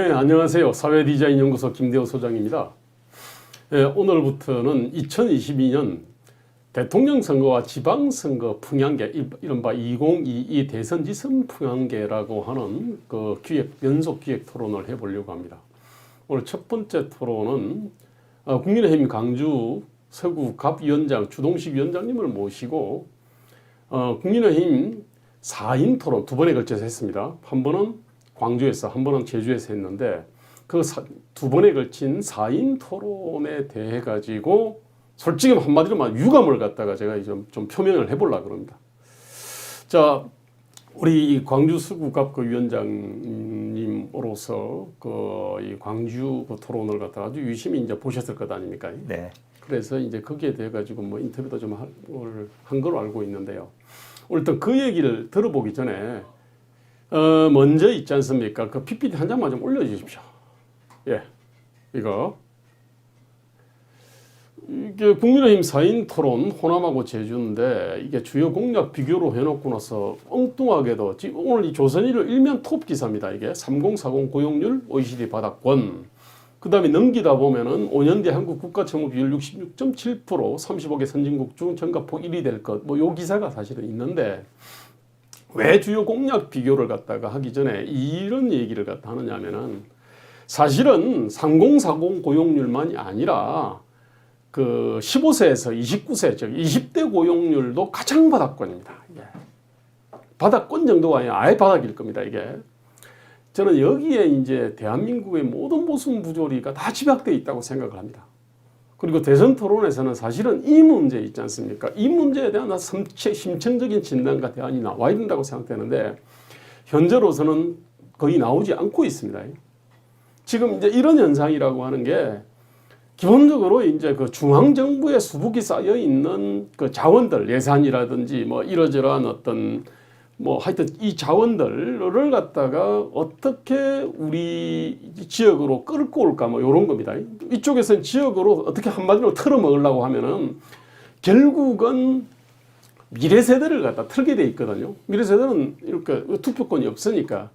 네, 안녕하세요. 사회디자인연구소 김대호 소장입니다. 오늘부터는 2022년 대통령 선거와 지방선거 풍향계, 이른바 2022 대선지선 풍향계라고 하는 그 연속 기획 토론을 해보려고 합니다. 오늘 첫 번째 토론은 국민의힘 광주 서구 갑위원장 주동식 위원장님을 모시고 국민의힘 4인 토론 두 번에 걸쳐서 했습니다. 한 번은 광주에서, 한 번은 제주에서 했는데 그 두 번에 걸친 4인 토론에 대해 가지고 솔직히 한마디로 말 유감을 갖다가 제가 좀 표명을 해보려고 합니다. 자, 우리 이 광주 서구갑 그 위원장님으로서 이 광주 그 토론을 갖다가 아주 유심히 이제 보셨을 것 아닙니까? 네. 그래서 이제 거기에 대해 가지고 뭐 인터뷰도 좀 한 걸로 알고 있는데요. 일단 그 얘기를 들어보기 전에 먼저 있지 않습니까? 그 PPT 한 장만 좀 올려주십시오. 예, 이거. 이게 국민의힘 4인 토론 호남하고 제주인데 이게 주요 공약 비교로 해놓고 나서 엉뚱하게도 오늘 이 조선일보 일면 톱 기사입니다. 이게 3040 고용률 OECD 바닥권. 그 다음에 넘기다 보면은 5년 뒤 한국 국가 채무 비율 66.7% 35개 선진국 중 전가폭 1위 될 것. 뭐 요 기사가 사실은 있는데 왜 주요 공약 비교를 갖다가 하기 전에 이런 얘기를 갖다 하느냐면은 사실은 3040 고용률만이 아니라 그 15세에서 29세, 즉 20대 고용률도 가장 바닥권입니다. 이게. 바닥권 정도가 아니라 아예 바닥일 겁니다. 이게. 저는 여기에 이제 대한민국의 모든 보수 부조리가 다 집약되어 있다고 생각을 합니다. 그리고 대선 토론에서는 사실은 이 문제 있지 않습니까? 이 문제에 대한 심층적인 진단과 대안이 나와야 된다고 생각되는데 현재로서는 거의 나오지 않고 있습니다. 지금 이제 이런 현상이라고 하는 게 기본적으로 이제 그 중앙정부의 수북이 쌓여 있는 그 자원들, 예산이라든지 뭐 이러저러한 어떤 뭐 하여튼 이 자원들을 갖다가 어떻게 우리 지역으로 끌고 올까 뭐 이런 겁니다. 이쪽에서는 지역으로 어떻게 한마디로 틀어 먹으려고 하면은 결국은 미래 세대를 갖다 틀게 돼 있거든요. 미래 세대는 이렇게 투표권이 없으니까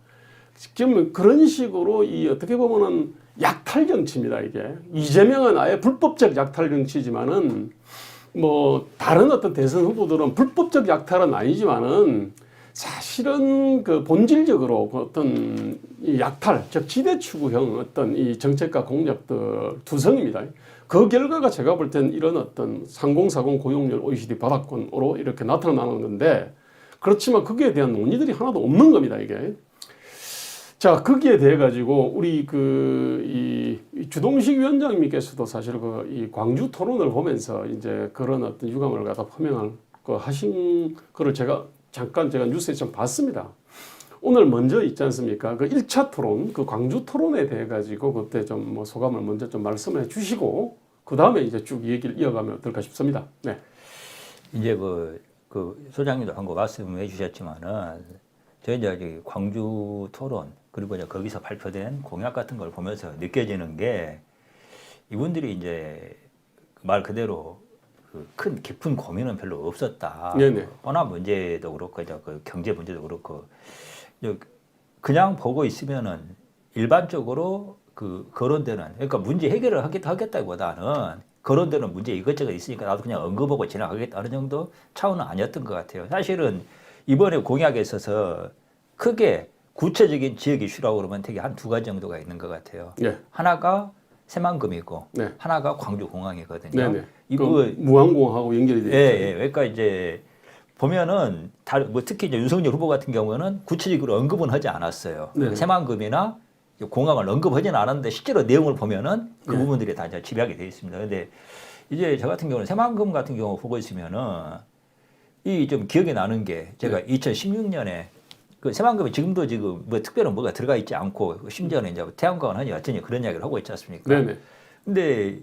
지금 그런 식으로 이 어떻게 보면은 약탈 정치입니다. 이게 이재명은 아예 불법적 약탈 정치지만은 뭐 다른 어떤 대선 후보들은 불법적 약탈은 아니지만은 사실은 그 본질적으로 어떤 이 약탈, 즉 지대 추구형 어떤 이 정책과 공약들 투성입니다. 그 결과가 제가 볼 땐 이런 어떤 3040 고용률 OECD 바닥권으로 이렇게 나타나는 건데 그렇지만 거기에 대한 논의들이 하나도 없는 겁니다. 이게. 자, 거기에 대해 가지고 우리 이 주동식 위원장님께서도 사실 이 광주 토론을 보면서 이제 그런 어떤 유감을 갖다 표명을 하신 거를 잠깐 제가 뉴스에 좀 봤습니다. 오늘 먼저 있지 않습니까? 그 1차 토론, 그 광주 토론에 대해 가지고 그때 좀 뭐 소감을 먼저 좀 말씀해 주시고 그 다음에 이제 쭉 얘기를 이어가면 어떨까 싶습니다. 네. 이제 그 소장님도 한 거 말씀해 주셨지만은 저희 이제 광주 토론 그리고 이제 거기서 발표된 공약 같은 걸 보면서 느껴지는 게 이분들이 이제 말 그대로 큰 깊은 고민은 별로 없었다. 네네. 호남 문제도 그렇고 이제 그 경제 문제도 그렇고 그냥 보고 있으면은 일반적으로 그 거론되는 그러니까 문제 해결을 하겠다기보다는 거론되는 문제 이것저것 있으니까 나도 그냥 언급하고 지나가겠다는 정도 차원은 아니었던 것 같아요. 사실은 이번에 공약에 있어서 크게 구체적인 지역 이슈라고 그러면 되게 한 두 가지 정도가 있는 것 같아요. 네. 하나가 새만금이고 네. 하나가 광주공항이거든요. 네네. 그 무항공항하고 연결이 되어 있죠. 예. 그러니까 이제 보면은 뭐 특히 이제 윤석열 후보 같은 경우는 구체적으로 언급은 하지 않았어요. 네네. 새만금이나 공항을 언급하지는 않았는데 실제로 내용을 보면은 그 부분들이 다 이제 집약이 되어 있습니다. 근데 이제 저 같은 경우는 새만금 같은 경우 보고 있으면은 이 좀 기억이 나는 게 제가 2016년에 그 새만금이 지금도 지금 뭐 특별한 뭐가 들어가 있지 않고 심지어는 이제 태양광을 하니 어쩌니 그런 이야기를 하고 있지 않습니까? 네네. 근데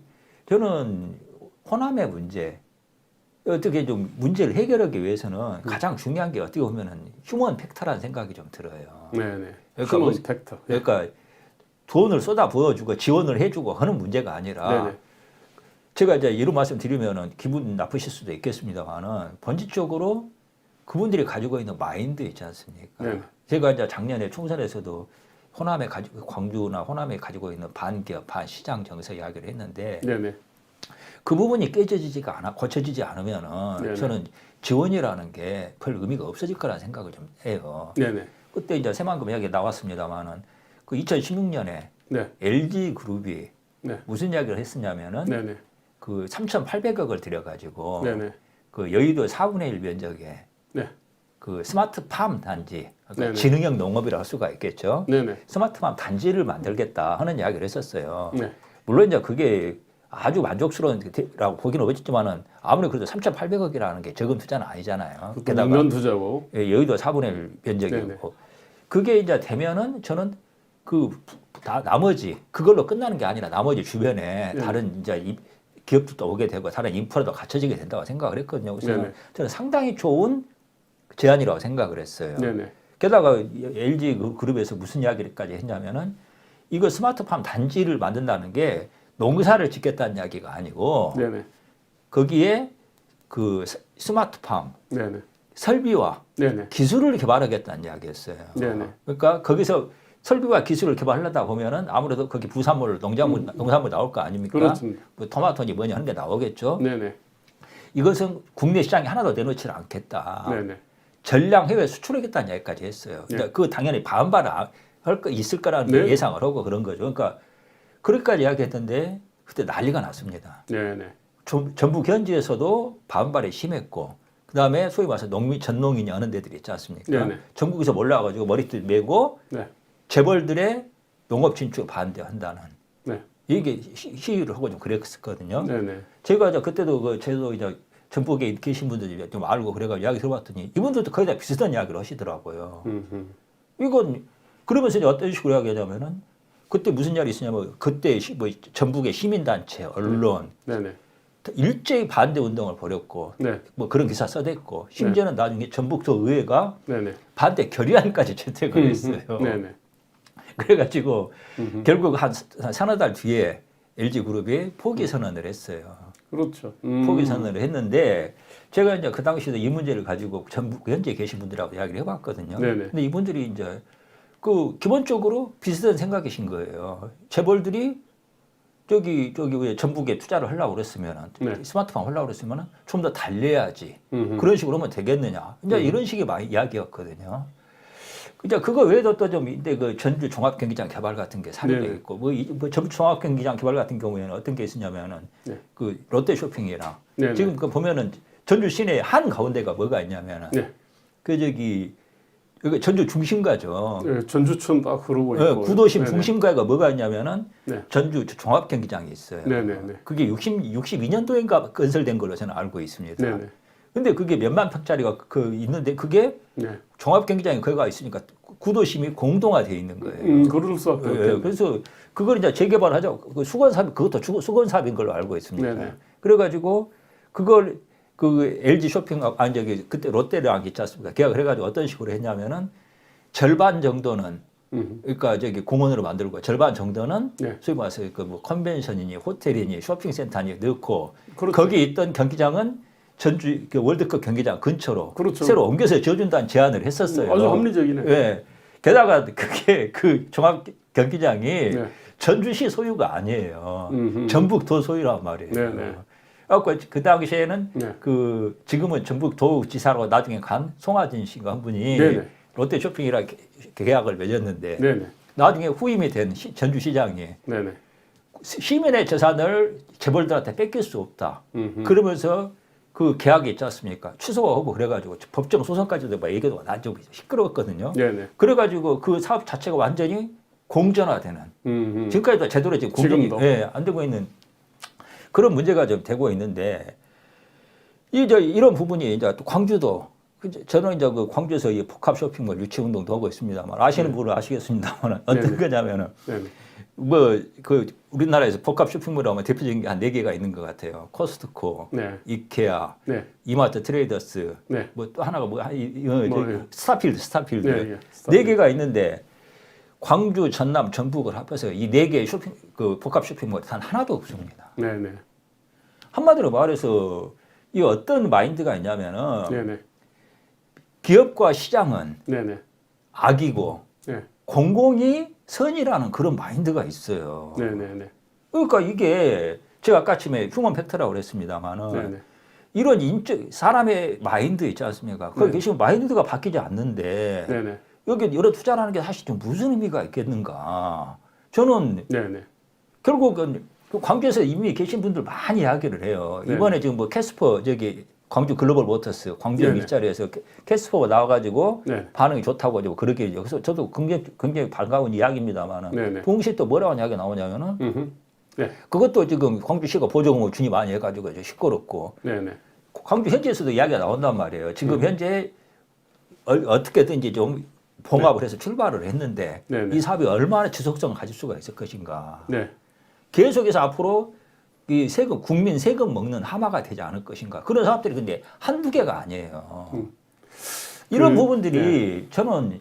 저는 호남의 문제 어떻게 좀 문제를 해결하기 위해서는 가장 중요한 게 어떻게 보면은 휴먼 팩터라는 생각이 좀 들어요. 네네. 그러니까 휴먼 팩터. 그러니까 돈을 쏟아 부어주고 지원을 해주고 하는 문제가 아니라 네네. 제가 이제 이런 말씀 드리면은 기분 나쁘실 수도 있겠습니다만은 본질적으로 그분들이 가지고 있는 마인드 있지 않습니까? 네네. 제가 이제 작년에 총선에서도 호남에 가지고 광주나 호남에 가지고 있는 반기업, 반시장 정서 이야기를 했는데 네네. 그 부분이 깨져지지가 않아 고쳐지지 않으면은 네네. 저는 지원이라는 게 별 의미가 없어질 거라는 생각을 좀 해요. 네네. 그때 이제 새만금 이야기 나왔습니다만은 그 2016년에 네. LG 그룹이 네. 무슨 이야기를 했었냐면은 네네. 그 3,800억을 들여가지고 네네. 그 여의도 4분의 1 면적에 네. 그 스마트팜 단지, 그러니까 네네. 지능형 농업이라 할 수가 있겠죠. 네네. 스마트팜 단지를 만들겠다 하는 이야기를 했었어요. 네. 물론 이제 그게 아주 만족스러운라고 보기는 어렵지만은 아무리 그래도 3,800억이라는 게 적은 투자는 아니잖아요. 게다가 6년 투자고. 예, 여의도 4분의 1 면적이고 네네. 그게 이제 되면은 저는 그 나머지 그걸로 끝나는 게 아니라 나머지 주변에 네네. 다른 이제 기업들도 오게 되고 다른 인프라도 갖춰지게 된다고 생각을 했거든요. 그래서 네네. 저는 상당히 좋은 제안이라고 생각을 했어요. 네네. 게다가 LG 그룹에서 무슨 이야기까지 했냐면은 이거 스마트팜 단지를 만든다는 게 농사를 짓겠다는 이야기가 아니고 네네. 거기에 그 스마트팜 네네. 설비와 네네. 기술을 개발하겠다는 이야기였어요. 네네. 그러니까 거기서 설비와 기술을 개발하려다 보면은 아무래도 거기 부산물, 농산물 나올 거 아닙니까? 그렇습니다. 뭐 토마토니 뭐니 하는 게 나오겠죠. 네네. 이것은 국내 시장에 하나도 내놓지를 않겠다. 네네. 전량 해외 수출하겠다는 이야기까지 했어요. 근데 그 당연히 반발을 할 거 있을 거라는 네. 예상을 하고 그런 거죠. 그러니까 그렇게까지 이야기했는데 그때 난리가 났습니다. 네네. 전북 현지에서도 반발이 심했고 그다음에 소위 말해서 전농인이 하는 데들이 있지 않습니까? 네네. 전국에서 몰라가지고 머리띠 메고 네. 재벌들의 농업 진출 반대한다는 네. 이게 시위를 하고 좀 그랬었거든요. 네네. 제가 이제 그때도 저도 이제 전북에 계신 분들이 좀 알고 그래가지고 이야기 들어봤더니 이분들도 거의 다 비슷한 이야기를 하시더라고요. 이건 그러면서 이제 어떤 식으로 이야기하냐면은 그때 무슨 말이 있었냐면 그때 뭐 전북의 시민단체, 언론 네네. 일제히 반대 운동을 벌였고 네. 뭐 그런 기사 써댔고 심지어는 나중에 전북도 의회가 네네. 반대 결의안까지 채택을 했어요. 네네. 그래가지고 결국 한 서너 달 뒤에 LG 그룹이 포기 선언을 했어요. 그렇죠. 포기 선언을 했는데 제가 이제 그 당시에도 이 문제를 가지고 전북 현지에 계신 분들하고 이야기를 해봤거든요. 네네. 근데 이분들이 이제 그 기본적으로 비슷한 생각이신 거예요. 재벌들이 저기 왜 전북에 투자를 하려고 그랬으면 네. 스마트팜 하려고 그랬으면 좀 더 달래야지. 그런 식으로 하면 되겠느냐. 이제 이런 식의 이야기였거든요. 이제 그거 외에도 또 좀 근데 그 전주 종합경기장 개발 같은 게 사례가 네네. 있고 뭐 전주 종합경기장 개발 같은 경우에는 어떤 게 있었냐면은 네. 그 롯데 쇼핑이랑 네네. 지금 그 보면은 전주 시내 한 가운데가 뭐가 있냐면은 네. 그 저기 여기 전주 중심가죠. 네. 전주촌 딱 흐르고 네, 있고. 구도심 네네. 중심가가 뭐가 있냐면은 네. 전주 종합경기장이 있어요. 네네네. 그게 62년도인가 건설된 걸로 저는 알고 있습니다. 네네. 근데 그게 몇만 평짜리가 그 있는데 그게 네. 종합경기장이 거기가 있으니까 구도심이 공동화되어 있는 거예요. 그럴 수밖에 예, 없겠네. 그래서 그걸 이제 재개발하자. 그 수건사업 그것도 수건사업인 걸로 알고 있습니다. 네네. 그래가지고 그걸 그 LG 쇼핑 아니 저기 그때 롯데랑 있지 않습니까? 계약을 해가지고 어떤 식으로 했냐면은 절반 정도는 그러니까 저기 공원으로 만들고 절반 정도는 네. 소위 말해서 그 뭐 컨벤션이니 호텔이니 쇼핑센터니 넣고 그렇죠. 거기 있던 경기장은 전주 그 월드컵 경기장 근처로 그렇죠. 새로 옮겨서 지어준다는 제안을 했었어요. 아주 합리적이네. 예. 게다가 그게 그 종합 경기장이 네. 전주시 소유가 아니에요. 음흠. 전북도 소유란 말이에요. 네네. 그래서 그 당시에는 네. 그 지금은 전북도지사로 나중에 간 송하진 씨가 한 분이 네네. 롯데 쇼핑이랑 계약을 맺었는데 네네. 나중에 후임이 된 전주시장이 네네. 시민의 재산을 재벌들한테 뺏길 수 없다. 음흠. 그러면서 그 계약이 있지 않습니까? 취소하고 그래가지고 법정 소송까지도 막 얘기도 나좀 시끄러웠거든요. 네네. 그래가지고 그 사업 자체가 완전히 공전화되는 지금까지도 제대로 지금 공정이 지금도? 예, 안 되고 있는 그런 문제가 좀 되고 있는데 이런 부분이 이제 또 광주도 저는 이제 그 광주에서 이 복합 쇼핑몰 유치 운동도 하고 있습니다만 아시는 분은 아시겠습니다만 어떤 네네. 거냐면은 네네. 뭐 그 우리나라에서 복합 쇼핑몰 하면 대표적인 게 한 4개가 있는 것 같아요. 코스트코, 네. 이케아, 네. 이마트 트레이더스, 네. 뭐 또 하나가 뭐, 예. 스타필드. 네, 예. 4개가 있는데 광주, 전남, 전북을 합해서 이 4개의 그 복합 쇼핑몰이 단 하나도 없습니다. 네네. 한마디로 말해서 이 어떤 마인드가 있냐면은 네네. 기업과 시장은 네네. 악이고 네. 공공이 선이라는 그런 마인드가 있어요. 네네네. 그러니까 이게 제가 아까 아침에 휴먼 팩터라고 그랬습니다만은 네네. 이런 사람의 마인드 있지 않습니까? 거기 계시면 마인드가 바뀌지 않는데 네네. 여기 여러 투자라는 게 사실 좀 무슨 의미가 있겠는가? 저는 네네. 결국은 그 광주에서 이미 계신 분들 많이 이야기를 해요. 네네. 이번에 지금 뭐 캐스퍼 저기 광주 글로벌 모터스 광주 네네. 일자리에서 캐스퍼가 나와가지고 네. 반응이 좋다고 하죠. 그렇게 여기서 저도 굉장히 반가운 이야기입니다만은 네네. 동시에 또 뭐라고 이야기 나오냐면은 음흠. 네. 그것도 지금 광주시가 보조금을 준이 많이 해가지고 이제 시끄럽고 네네. 광주 현지에서도 이야기가 나온단 말이에요. 지금 현재 어떻게든지 좀 봉합을 해서 출발을 했는데 네네. 이 사업이 얼마나 지속성을 가질 수가 있을 것인가. 네. 계속해서 앞으로 이 세금, 국민 세금 먹는 하마가 되지 않을 것인가. 그런 사업들이 근데 한두 개가 아니에요. 이런 부분들이 저는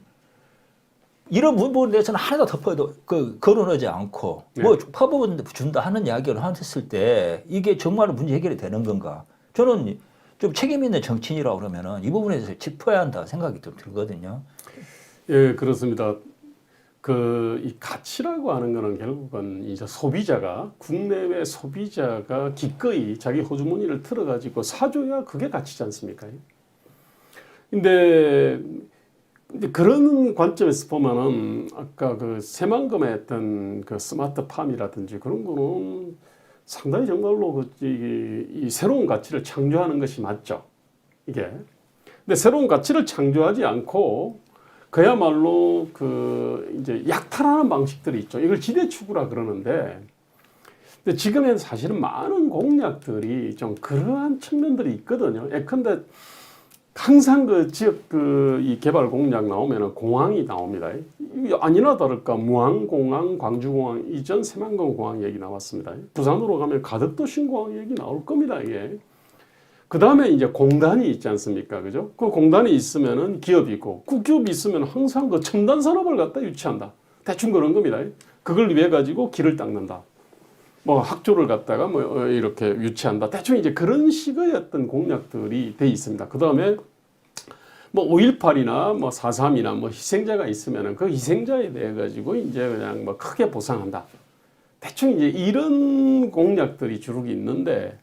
이런 부분에 대해서는 하나도 덮어도 거론하지 않고 뭐 퍼부분 준다 하는 이야기를 했을 때 이게 정말 문제 해결이 되는 건가. 저는 좀 책임 있는 정치인이라고 그러면은 이 부분에 대해서 짚어야 한다 생각이 좀 들거든요. 예, 그렇습니다. 이 가치라고 하는 거는 결국은 이제 소비자가 국내외 소비자가 기꺼이 자기 호주머니를 틀어가지고 사줘야 그게 가치지 않습니까? 근데 그런 관점에서 보면은 아까 그 새만금에 했던 그 스마트팜이라든지 그런 거는 상당히 정말로 이 새로운 가치를 창조하는 것이 맞죠. 이게. 근데 새로운 가치를 창조하지 않고 그야말로 이제 약탈하는 방식들이 있죠. 이걸 지대추구라 그러는데, 근데 지금은 사실은 많은 공약들이 좀 그러한 측면들이 있거든요. 예컨대 항상 그 지역 이 개발 공약 나오면은 공항이 나옵니다. 아니나 다를까 무안공항, 광주공항 이전 새만금 공항 얘기 나왔습니다. 부산으로 가면 가덕도 신공항 얘기 나올 겁니다. 이게. 그 다음에 이제 공단이 있지 않습니까? 그죠? 그 공단이 있으면은 기업이고, 그 기업이 있으면 항상 그 첨단 산업을 갖다 유치한다. 대충 그런 겁니다. 그걸 위해 가지고 길을 닦는다. 뭐 학조를 갖다가 뭐 이렇게 유치한다. 대충 이제 그런 식의 어떤 공약들이 돼 있습니다. 그 다음에 뭐 5.18이나 뭐 4.3이나 뭐 희생자가 있으면은 그 희생자에 대해 가지고 이제 그냥 뭐 크게 보상한다. 대충 이제 이런 공약들이 주로 있는데,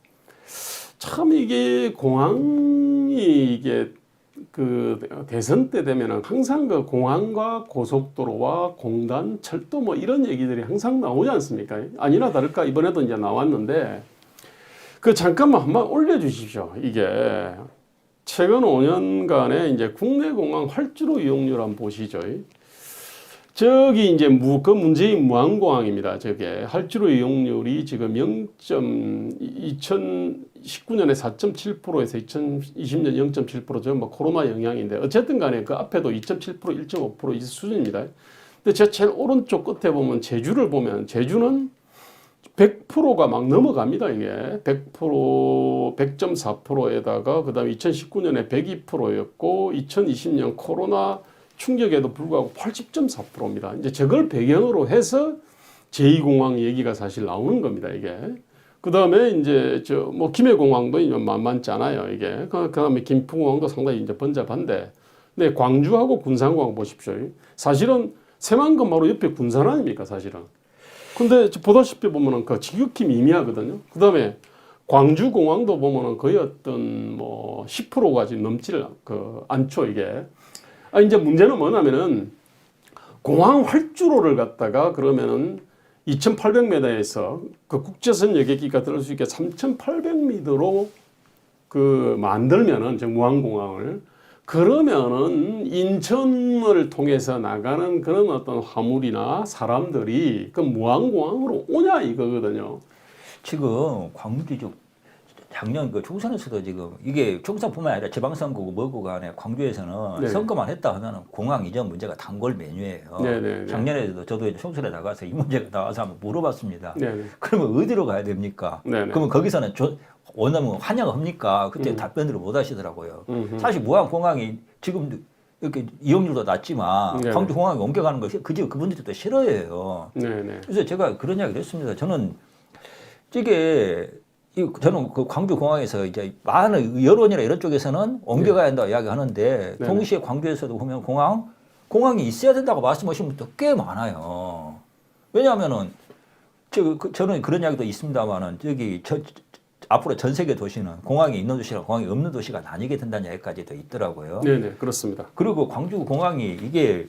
참 이게 공항이 이게 그 대선 때 되면은 항상 그 공항과 고속도로와 공단, 철도 뭐 이런 얘기들이 항상 나오지 않습니까? 아니나 다를까 이번에도 이제 나왔는데, 그 잠깐만 한번 올려주십시오. 이게 최근 5년간의 이제 국내 공항 활주로 이용률 한번 보시죠. 저기 이제 그 문재인 무안공항입니다. 저게 활주로 이용률이 지금 2019년에 4.7%에서 2020년 0.7%죠. 뭐 코로나 영향인데 어쨌든 간에 그 앞에도 2.7%, 1.5% 이 수준입니다. 근데 제 제일 오른쪽 끝에 보면 제주를 보면 제주는 100%가 막 넘어갑니다. 이게 100%, 100.4%에다가 그다음에 2019년에 102%였고 2020년 코로나 충격에도 불구하고 80.4%입니다. 이제 저걸 배경으로 해서 제2공항 얘기가 사실 나오는 겁니다. 이게. 그 다음에 이제 뭐 김해공항도 이제 만만치 않아요. 이게. 그 다음에 김포공항도 상당히 이제 번잡한데, 근데 광주하고 군산공항 보십시오. 사실은 새만금 바로 옆에 군산 아닙니까, 사실은. 근데 보다시피 보면은 그 지극히 미미하거든요. 그 다음에 광주공항도 보면은 거의 어떤 뭐 10%가 지금 넘지를 않죠, 이게. 이제 문제는 뭐냐면은 공항 활주로를 갖다가 그러면은 2,800m에서 그 국제선 여객기가 들을 수 있게 3,800m로 만들면은 무안공항을, 그러면은 인천을 통해서 나가는 그런 어떤 화물이나 사람들이 그 무안공항으로 오냐 이거거든요. 지금 광주 작년 그 총선에서도 지금 이게 총선뿐만 아니라 지방선거고 뭐고 간에 광주에서는 네. 선거만 했다 하면은 공항 이전 문제가 단골 메뉴예요. 네네네. 작년에도 저도 총선에 나가서 이 문제가 나와서 한번 물어봤습니다. 네네. 그러면 어디로 가야 됩니까? 네네. 그러면 거기서는 원하면 환영합니까? 그때 답변을 못 하시더라고요. 음흠. 사실 무안공항이 지금도 이렇게 이용률도 낮지만 네네. 광주 공항에 옮겨가는 것이 그분들도 싫어해요. 네네. 그래서 제가 그런 이야기를 했습니다. 저는 저는 그 광주 공항에서 이제 많은 여론이나 이런 쪽에서는 옮겨가야 한다고 이야기하는데, 네네. 동시에 광주에서도 보면 공항이 있어야 된다고 말씀하시는 분도 꽤 많아요. 왜냐하면은 저는 그런 이야기도 있습니다만은 앞으로 전 세계 도시는 공항이 있는 도시랑 공항이 없는 도시가 나뉘게 된다는 이야기까지도 있더라고요. 네네 그렇습니다. 그리고 광주 공항이 이게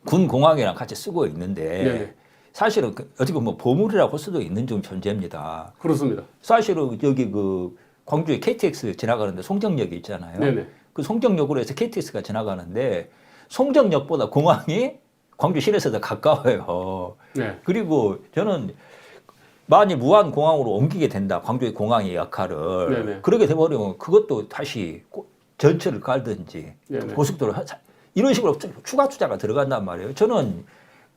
군 공항이랑 같이 쓰고 있는데 네네. 사실은 어떻게 보면 보물이라고 할 수도 있는 좀 존재입니다. 그렇습니다. 사실은 여기 그 광주에 KTX 지나가는데 송정역이 있잖아요. 네네. 그 송정역으로 해서 KTX가 지나가는데 송정역보다 공항이 광주 시내에서 더 가까워요. 네. 그리고 저는 만일 무안공항으로 옮기게 된다. 광주의 공항의 역할을. 네네. 그렇게 돼버리면 그것도 다시 전철을 깔든지 네네. 고속도로 이런 식으로 추가 투자가 들어간단 말이에요. 저는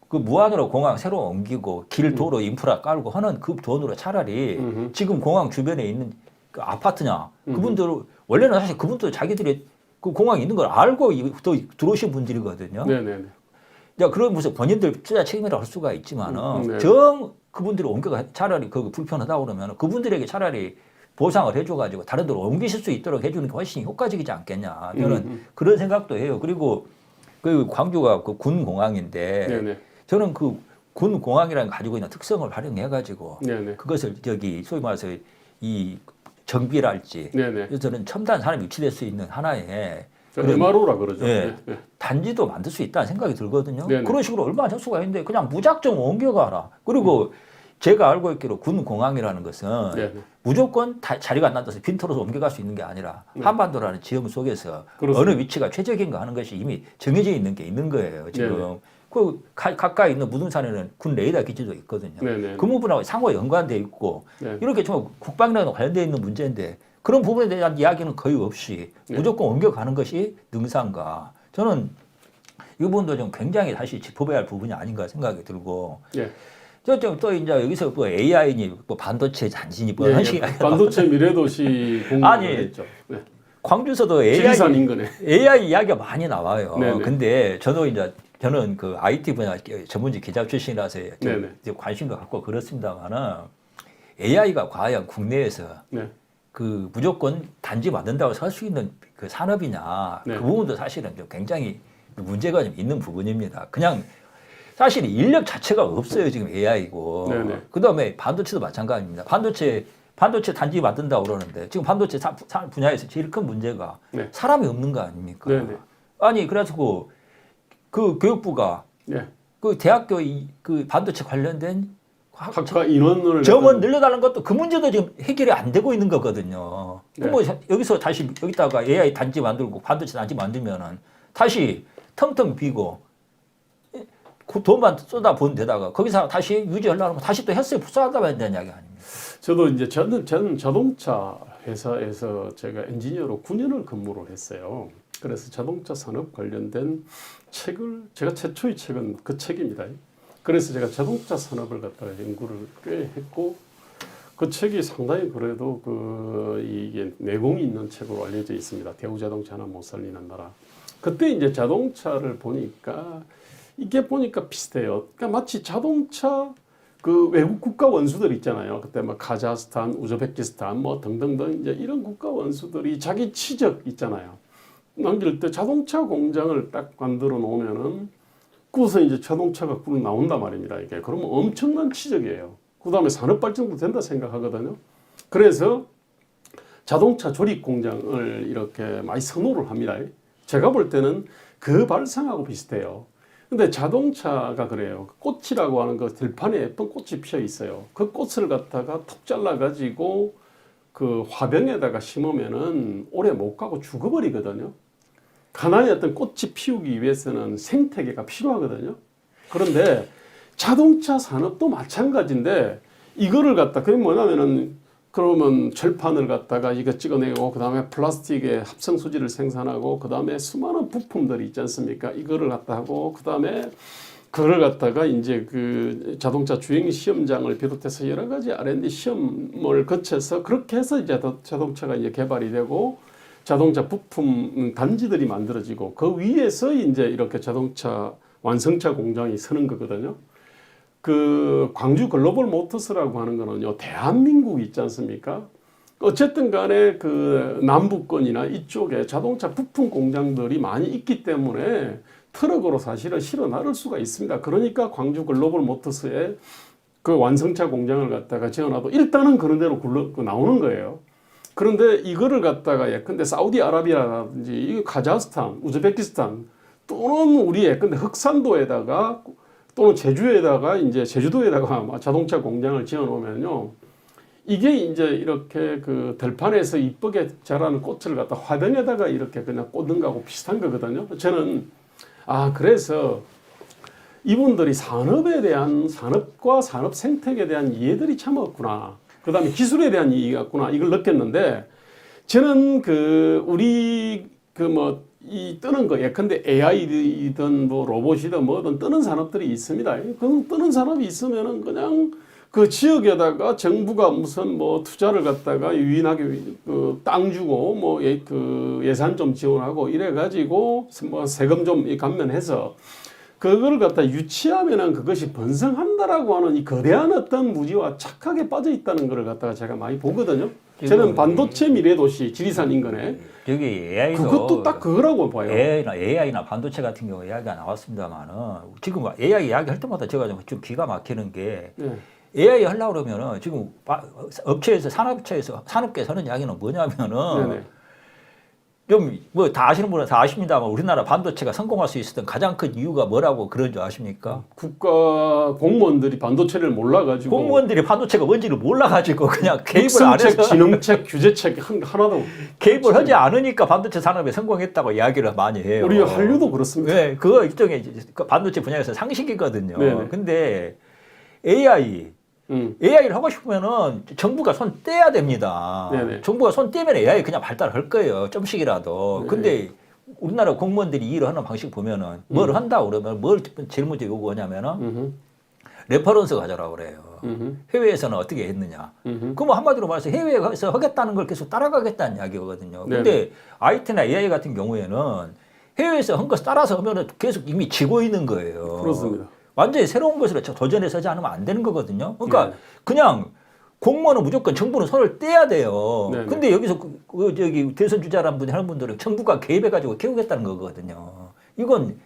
그 무안으로 공항 새로 옮기고 길, 도로, 인프라 깔고 하는 그 돈으로 차라리 지금 공항 주변에 있는 그 아파트냐 그분들 원래는 사실 그분들 자기들이 그 공항이 있는 걸 알고 또 들어오신 분들이거든요. 네네네. 야, 그런 무슨 본인들 투자 책임이라고 할 수가 있지만은 네. 그분들이 옮겨가 차라리 거기 불편하다고 그러면 그분들에게 차라리 보상을 해줘가지고 다른 데로 옮기실 수 있도록 해주는 게 훨씬 효과적이지 않겠냐. 저는 그런 생각도 해요. 그리고 그 광주가 그 군 공항인데 네네. 저는 그 군 공항이라는 가지고 있는 특성을 활용해가지고 네네. 그것을 소위 말해서 이 정비랄지 네네. 저는 첨단 산업이 유치될 수 있는 하나의 MRO라 그러죠. 예, 네. 단지도 만들 수 있다는 생각이 들거든요. 네네. 그런 식으로 얼마나 혁수가 있는데 그냥 무작정 옮겨가라. 그리고 제가 알고 있기로 군 공항이라는 것은 네네. 무조건 자리가 안 나서 빈터로서 옮겨갈 수 있는 게 아니라 한반도라는 지형 속에서 그렇습니다. 어느 위치가 최적인가 하는 것이 이미 정해져 있는 게 있는 거예요. 지금. 네네. 그 가까이 있는 무등산에는 군 레이더 기지도 있거든요. 네네. 그 부분하고 상호 연관돼 있고 네. 이렇게 좀 국방이랑 관련돼 있는 문제인데 그런 부분에 대한 이야기는 거의 없이 네. 무조건 옮겨가는 것이 능사인가. 저는 이 부분도 좀 굉장히 다시 짚어봐야 할 부분이 아닌가 생각이 들고. 예. 또 이제 여기서 뭐 AI니 뭐 반도체 단신이 뭐 예, 이런 예. 식이 반도체 미래도시 공부를 아니, 했죠. 네. 광주에서도 지리산 AI 인근에. 이야기가 많이 나와요. 네네. 근데 저는 그 IT 분야 전문직 기자 출신이라서 네네. 이제 관심도 갖고 그렇습니다만은 AI가 과연 국내에서 네. 그 무조건 단지 만든다고 살 수 있는 그 산업이냐 네. 그 부분도 사실은 좀 굉장히 문제가 좀 있는 부분입니다. 그냥 사실 인력 자체가 없어요 지금 AI고. 네네. 그다음에 반도체도 마찬가지입니다. 반도체 단지 만든다고 그러는데 지금 반도체 분야에서 제일 큰 문제가 네. 사람이 없는 거 아닙니까? 네네. 아니 그래서 그 교육부가 네. 그 대학교 그 반도체 관련된 각각 인원을 정원 늘려달라는 것도 그 문제도 지금 해결이 안 되고 있는 거거든요. 네. 뭐 여기서 다시 여기다가 AI 단지 만들고 반도체 단지 만들면은 다시 텅텅 비고 그 돈만 쏟아부은 데다가 거기서 다시 유지하려면 다시 또 헬스에 쏟아봐야 된다는 이야기 아닙니까? 저도 이제 저는 자동차 회사에서 제가 엔지니어로 9년을 근무를 했어요. 그래서 자동차 산업 관련된 책을 제가 최초의 책은 그 책입니다. 그래서 제가 자동차 산업을 갖다가 연구를 꽤 했고 그 책이 상당히 그래도 이게 내공이 있는 책으로 알려져 있습니다. 대우자동차 하나 못 살리는 나라. 그때 이제 자동차를 보니까 이게 보니까 비슷해요. 그러니까 마치 자동차 그 외국 국가 원수들 있잖아요. 그때 막 카자흐스탄, 우즈베키스탄 뭐 등등등 이제 이런 국가 원수들이 자기 치적 있잖아요. 남길 때 자동차 공장을 딱 만들어 놓으면은 그래서 이제 자동차가 꿀 나온단 말입니다. 이게 그러면 엄청난 치적이에요. 그 다음에 산업 발전도 된다 생각하거든요. 그래서 자동차 조립 공장을 이렇게 많이 선호를 합니다. 제가 볼 때는 그 발상하고 비슷해요. 근데 자동차가 그래요. 꽃이라고 하는 그 들판에 예쁜 꽃이 피어 있어요. 그 꽃을 갖다가 툭 잘라가지고 그 화병에다가 심으면은 오래 못 가고 죽어버리거든요. 하나의 어떤 꽃이 피우기 위해서는 생태계가 필요하거든요. 그런데 자동차 산업도 마찬가지인데 이거를 갖다 그게 뭐냐면은 그러면 철판을 갖다가 이거 찍어내고 그 다음에 플라스틱의 합성 소재를 생산하고 그 다음에 수많은 부품들이 있지 않습니까? 이거를 갖다 하고 그 다음에 그걸 갖다가 이제 그 자동차 주행 시험장을 비롯해서 여러 가지 R&D 시험을 거쳐서 그렇게 해서 이제 자동차가 이제 개발이 되고 자동차 부품 단지들이 만들어지고 그 위에서 이제 이렇게 자동차 완성차 공장이 서는 거거든요. 그 광주 글로벌 모터스라고 하는 거는요, 대한민국이 있지 않습니까? 어쨌든 간에 그 남부권이나 이쪽에 자동차 부품 공장들이 많이 있기 때문에 트럭으로 사실은 실어 나를 수가 있습니다. 그러니까 광주 글로벌 모터스에 그 완성차 공장을 갖다가 지어놔도 일단은 그런 대로 나오는 거예요. 그런데 이거를 갖다가 예컨대 사우디아라비아라든지 이 카자흐스탄, 우즈베키스탄 또는 우리 예컨대 흑산도에다가 또는 제주에다가 이제 제주도에다가 자동차 공장을 지어놓으면요. 이게 이제 이렇게 그 들판에서 이쁘게 자라는 꽃을 갖다 화병에다가 이렇게 그냥 꽂는 거하고 비슷한 거거든요. 저는 그래서 이분들이 산업과 산업 생태계에 대한 이해들이 참 없구나. 그 다음에 기술에 대한 이해가 없구나. 이걸 느꼈는데 저는 우리 이 뜨는 거 예컨대 AI든 뭐 로봇이든 뭐든 뜨는 산업들이 있습니다. 그 뜨는 산업이 있으면은 그냥 그 지역에다가 정부가 무슨 뭐 투자를 갖다가 유인하게 땅 주고 뭐 그 예산 좀 지원하고 이래 가지고 뭐 세금 좀 감면해서 그거를 갖다 유치하면은 그것이 번성한다라고 하는 이 거대한 어떤 무지와 착하게 빠져 있다는 것을 갖다가 제가 많이 보거든요. 저는 반도체 미래도시 지리산 인근에 여기 AI도 그것도 딱 그거라고 봐요. AI나 반도체 같은 경우 이야기가 나왔습니다만은 지금 AI 이야기할 때마다 제가 좀 기가 막히는 게 AI 하려고 그러면은 지금 업체에서 산업계에서 하는 이야기는 뭐냐면은 좀 뭐 다 아시는 분은 다 아십니다만 우리나라 반도체가 성공할 수 있었던 가장 큰 이유가 뭐라고 그런 줄 아십니까? 국가 공무원들이 반도체를 몰라가지고 공무원들이 반도체가 뭔지를 몰라가지고 그냥 개입을 안 해서 진흥책, 규제책 하나도 개입을 하지 않으니까 반도체 산업에 성공했다고 이야기를 많이 해요. 우리 한류도 그렇습니다. 네, 그거 일종의 반도체 분야에서 상식이거든요. 네네. 근데 AI를 하고 싶으면은 정부가 손 떼야 됩니다. 네네. 정부가 손 떼면 AI 그냥 발달할 거예요. 좀씩이라도. 네. 근데 우리나라 공무원들이 일을 하는 방식 보면은 뭘 한다 그러면 뭘 제일 먼저 요구하냐면은 레퍼런스 가져라고 그래요. 해외에서는 어떻게 했느냐. 그럼 한마디로 말해서 해외에서 하겠다는 걸 계속 따라가겠다는 이야기거든요. 근데 IT나 AI 같은 경우에는 해외에서 한 것을 따라서 하면은 계속 이미 지고 있는 거예요. 그렇습니다. 완전히 새로운 것으로 도전해서 하지 않으면 안 되는 거거든요. 그러니까 그냥 공무원은 무조건 정부는 손을 떼야 돼요. 네네. 근데 여기서 저기 대선 주자라는 분이 하는 분들은 정부가 개입해가지고 키우겠다는 거거든요. 이건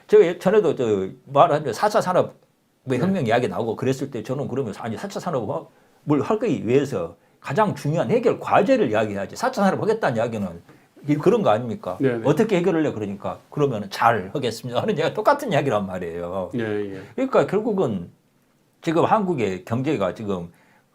제가 전에도 말한 4차 산업 혁명 이야기 나오고 그랬을 때 저는 그러면 아니 4차 산업을 할 거기 위해서 가장 중요한 해결 과제를 이야기해야지 4차 산업 하겠다는 이야기는 그런 거 아닙니까? 네네. 어떻게 해결을 해 그러니까 그러면 잘 하겠습니다 하는 얘기가 똑같은 이야기란 말이에요. 예. 그러니까 결국은 지금 한국의 경제가 지금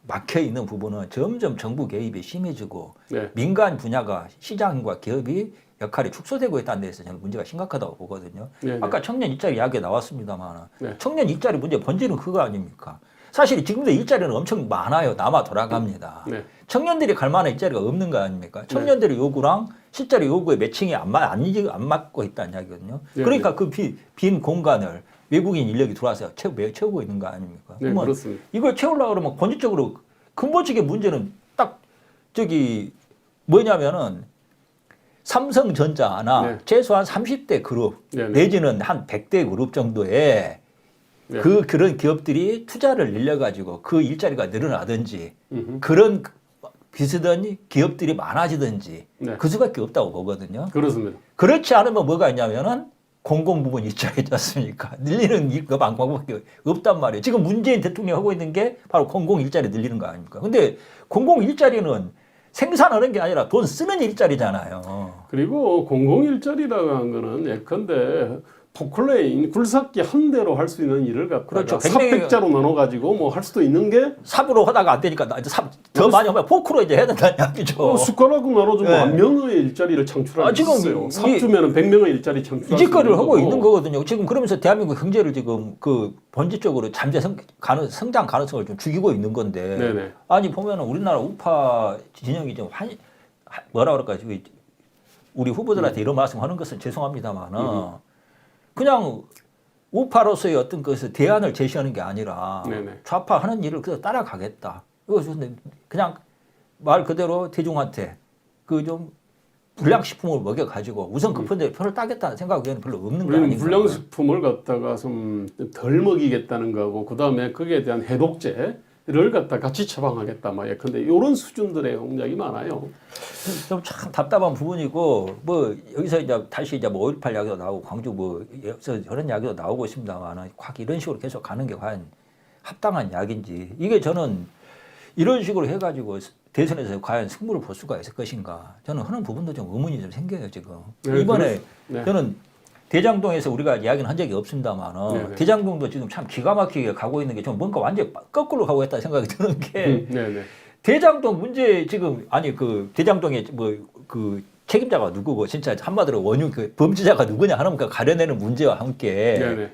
막혀 있는 부분은 점점 정부 개입이 심해지고 민간 분야가 시장과 기업이 역할이 축소되고 있다는 데서 저는 문제가 심각하다고 보거든요. 아까 청년 일자리 이야기 나왔습니다만 청년 일자리 문제 본질은 그거 아닙니까? 사실 지금도 일자리는 엄청 많아요. 남아 돌아갑니다. 청년들이 갈 만한 일자리가 없는 거 아닙니까? 청년들의 요구랑 실제로 요구의 매칭이 안 맞고 있다는 이야기거든요. 그러니까 그 빈 공간을 외국인 인력이 들어와서 채우고 있는 거 아닙니까? 네, 그렇습니다. 이걸 채우려고 그러면 본질적으로 근본적인 문제는 딱 뭐냐면은 삼성전자나 최소한 30대 그룹 내지는 한 100대 그룹 정도의 그런 기업들이 투자를 늘려가지고 그 일자리가 늘어나든지 그런 비슷한 기업들이 많아지든지 그 수밖에 없다고 보거든요. 그렇습니다. 그렇지 않으면 뭐가 있냐면은 공공부문 일자리지 않습니까? 늘리는 방법밖에 없단 말이에요. 지금 문재인 대통령이 하고 있는 게 바로 공공 일자리 늘리는 거 아닙니까? 근데 공공 일자리는 생산하는 게 아니라 돈 쓰는 일자리잖아요. 그리고 공공 일자리라고 하는 거는 예컨대 포클레인 굴삭기 한 대로 할 수 있는 일을 갖다가 삽백자로 나눠가지고 뭐 할 수도 있는 게 삽으로 하다가 안 되니까 더 많이 하면 포크로 이제 해야 된다는 이야기죠. 숟가락으로 나눠주면 1,000명의 일자리를 창출할 수 있어요. 삽 주면은 100명의 일자리 창출할 수 있는 이짓거리를 하고 있는 거거든요. 지금 그러면서 대한민국 경제를 지금 본질적으로 성장 가능성을 좀 죽이고 있는 건데. 아니 보면은 우리나라 우파 진영이 좀 뭐라 그럴까 우리 후보들한테 이런 말씀하는 것은 죄송합니다만은. 그냥 우파로서의 어떤 것을 대안을 제시하는 게 아니라 좌파 하는 일을 그대로 따라가겠다. 그냥 말 그대로 대중한테 좀 불량식품을 먹여가지고 우선 급한데 표를 따겠다는 생각은 별로 없는 거 아닌가. 불량식품을 갖다가 좀 덜 먹이겠다는 거고 그 다음에 거기에 대한 해독제 갖다 같이 처방하겠다. 막 예컨대 이런 수준들의 공약이 많아요. 좀 참 답답한 부분이고 뭐 여기서 이제 다시 이제 뭐 5.18 이야기도 나오고 광주 뭐 여기서 저런 이야기도 나오고 있습니다만 확 이런 식으로 계속 가는 게 과연 합당한 이야기인지 이게 저는 이런 식으로 해가지고 대선에서 과연 승부를 볼 수가 있을 것인가 저는 하는 부분도 좀 의문이 좀 생겨요 지금. 네, 이번에 네. 저는 대장동에서 우리가 이야기는 한 적이 없습니다만은 네, 네. 대장동도 지금 참 기가 막히게 가고 있는 게 좀 뭔가 완전 히 거꾸로 가고 있다는 생각이 드는 게 네네. 대장동 문제 지금 아니 그 대장동에 뭐 그 책임자가 누구고 진짜 한마디로 원흉 그 범죄자가 누구냐 하는 그 가려내는 문제와 함께 네네.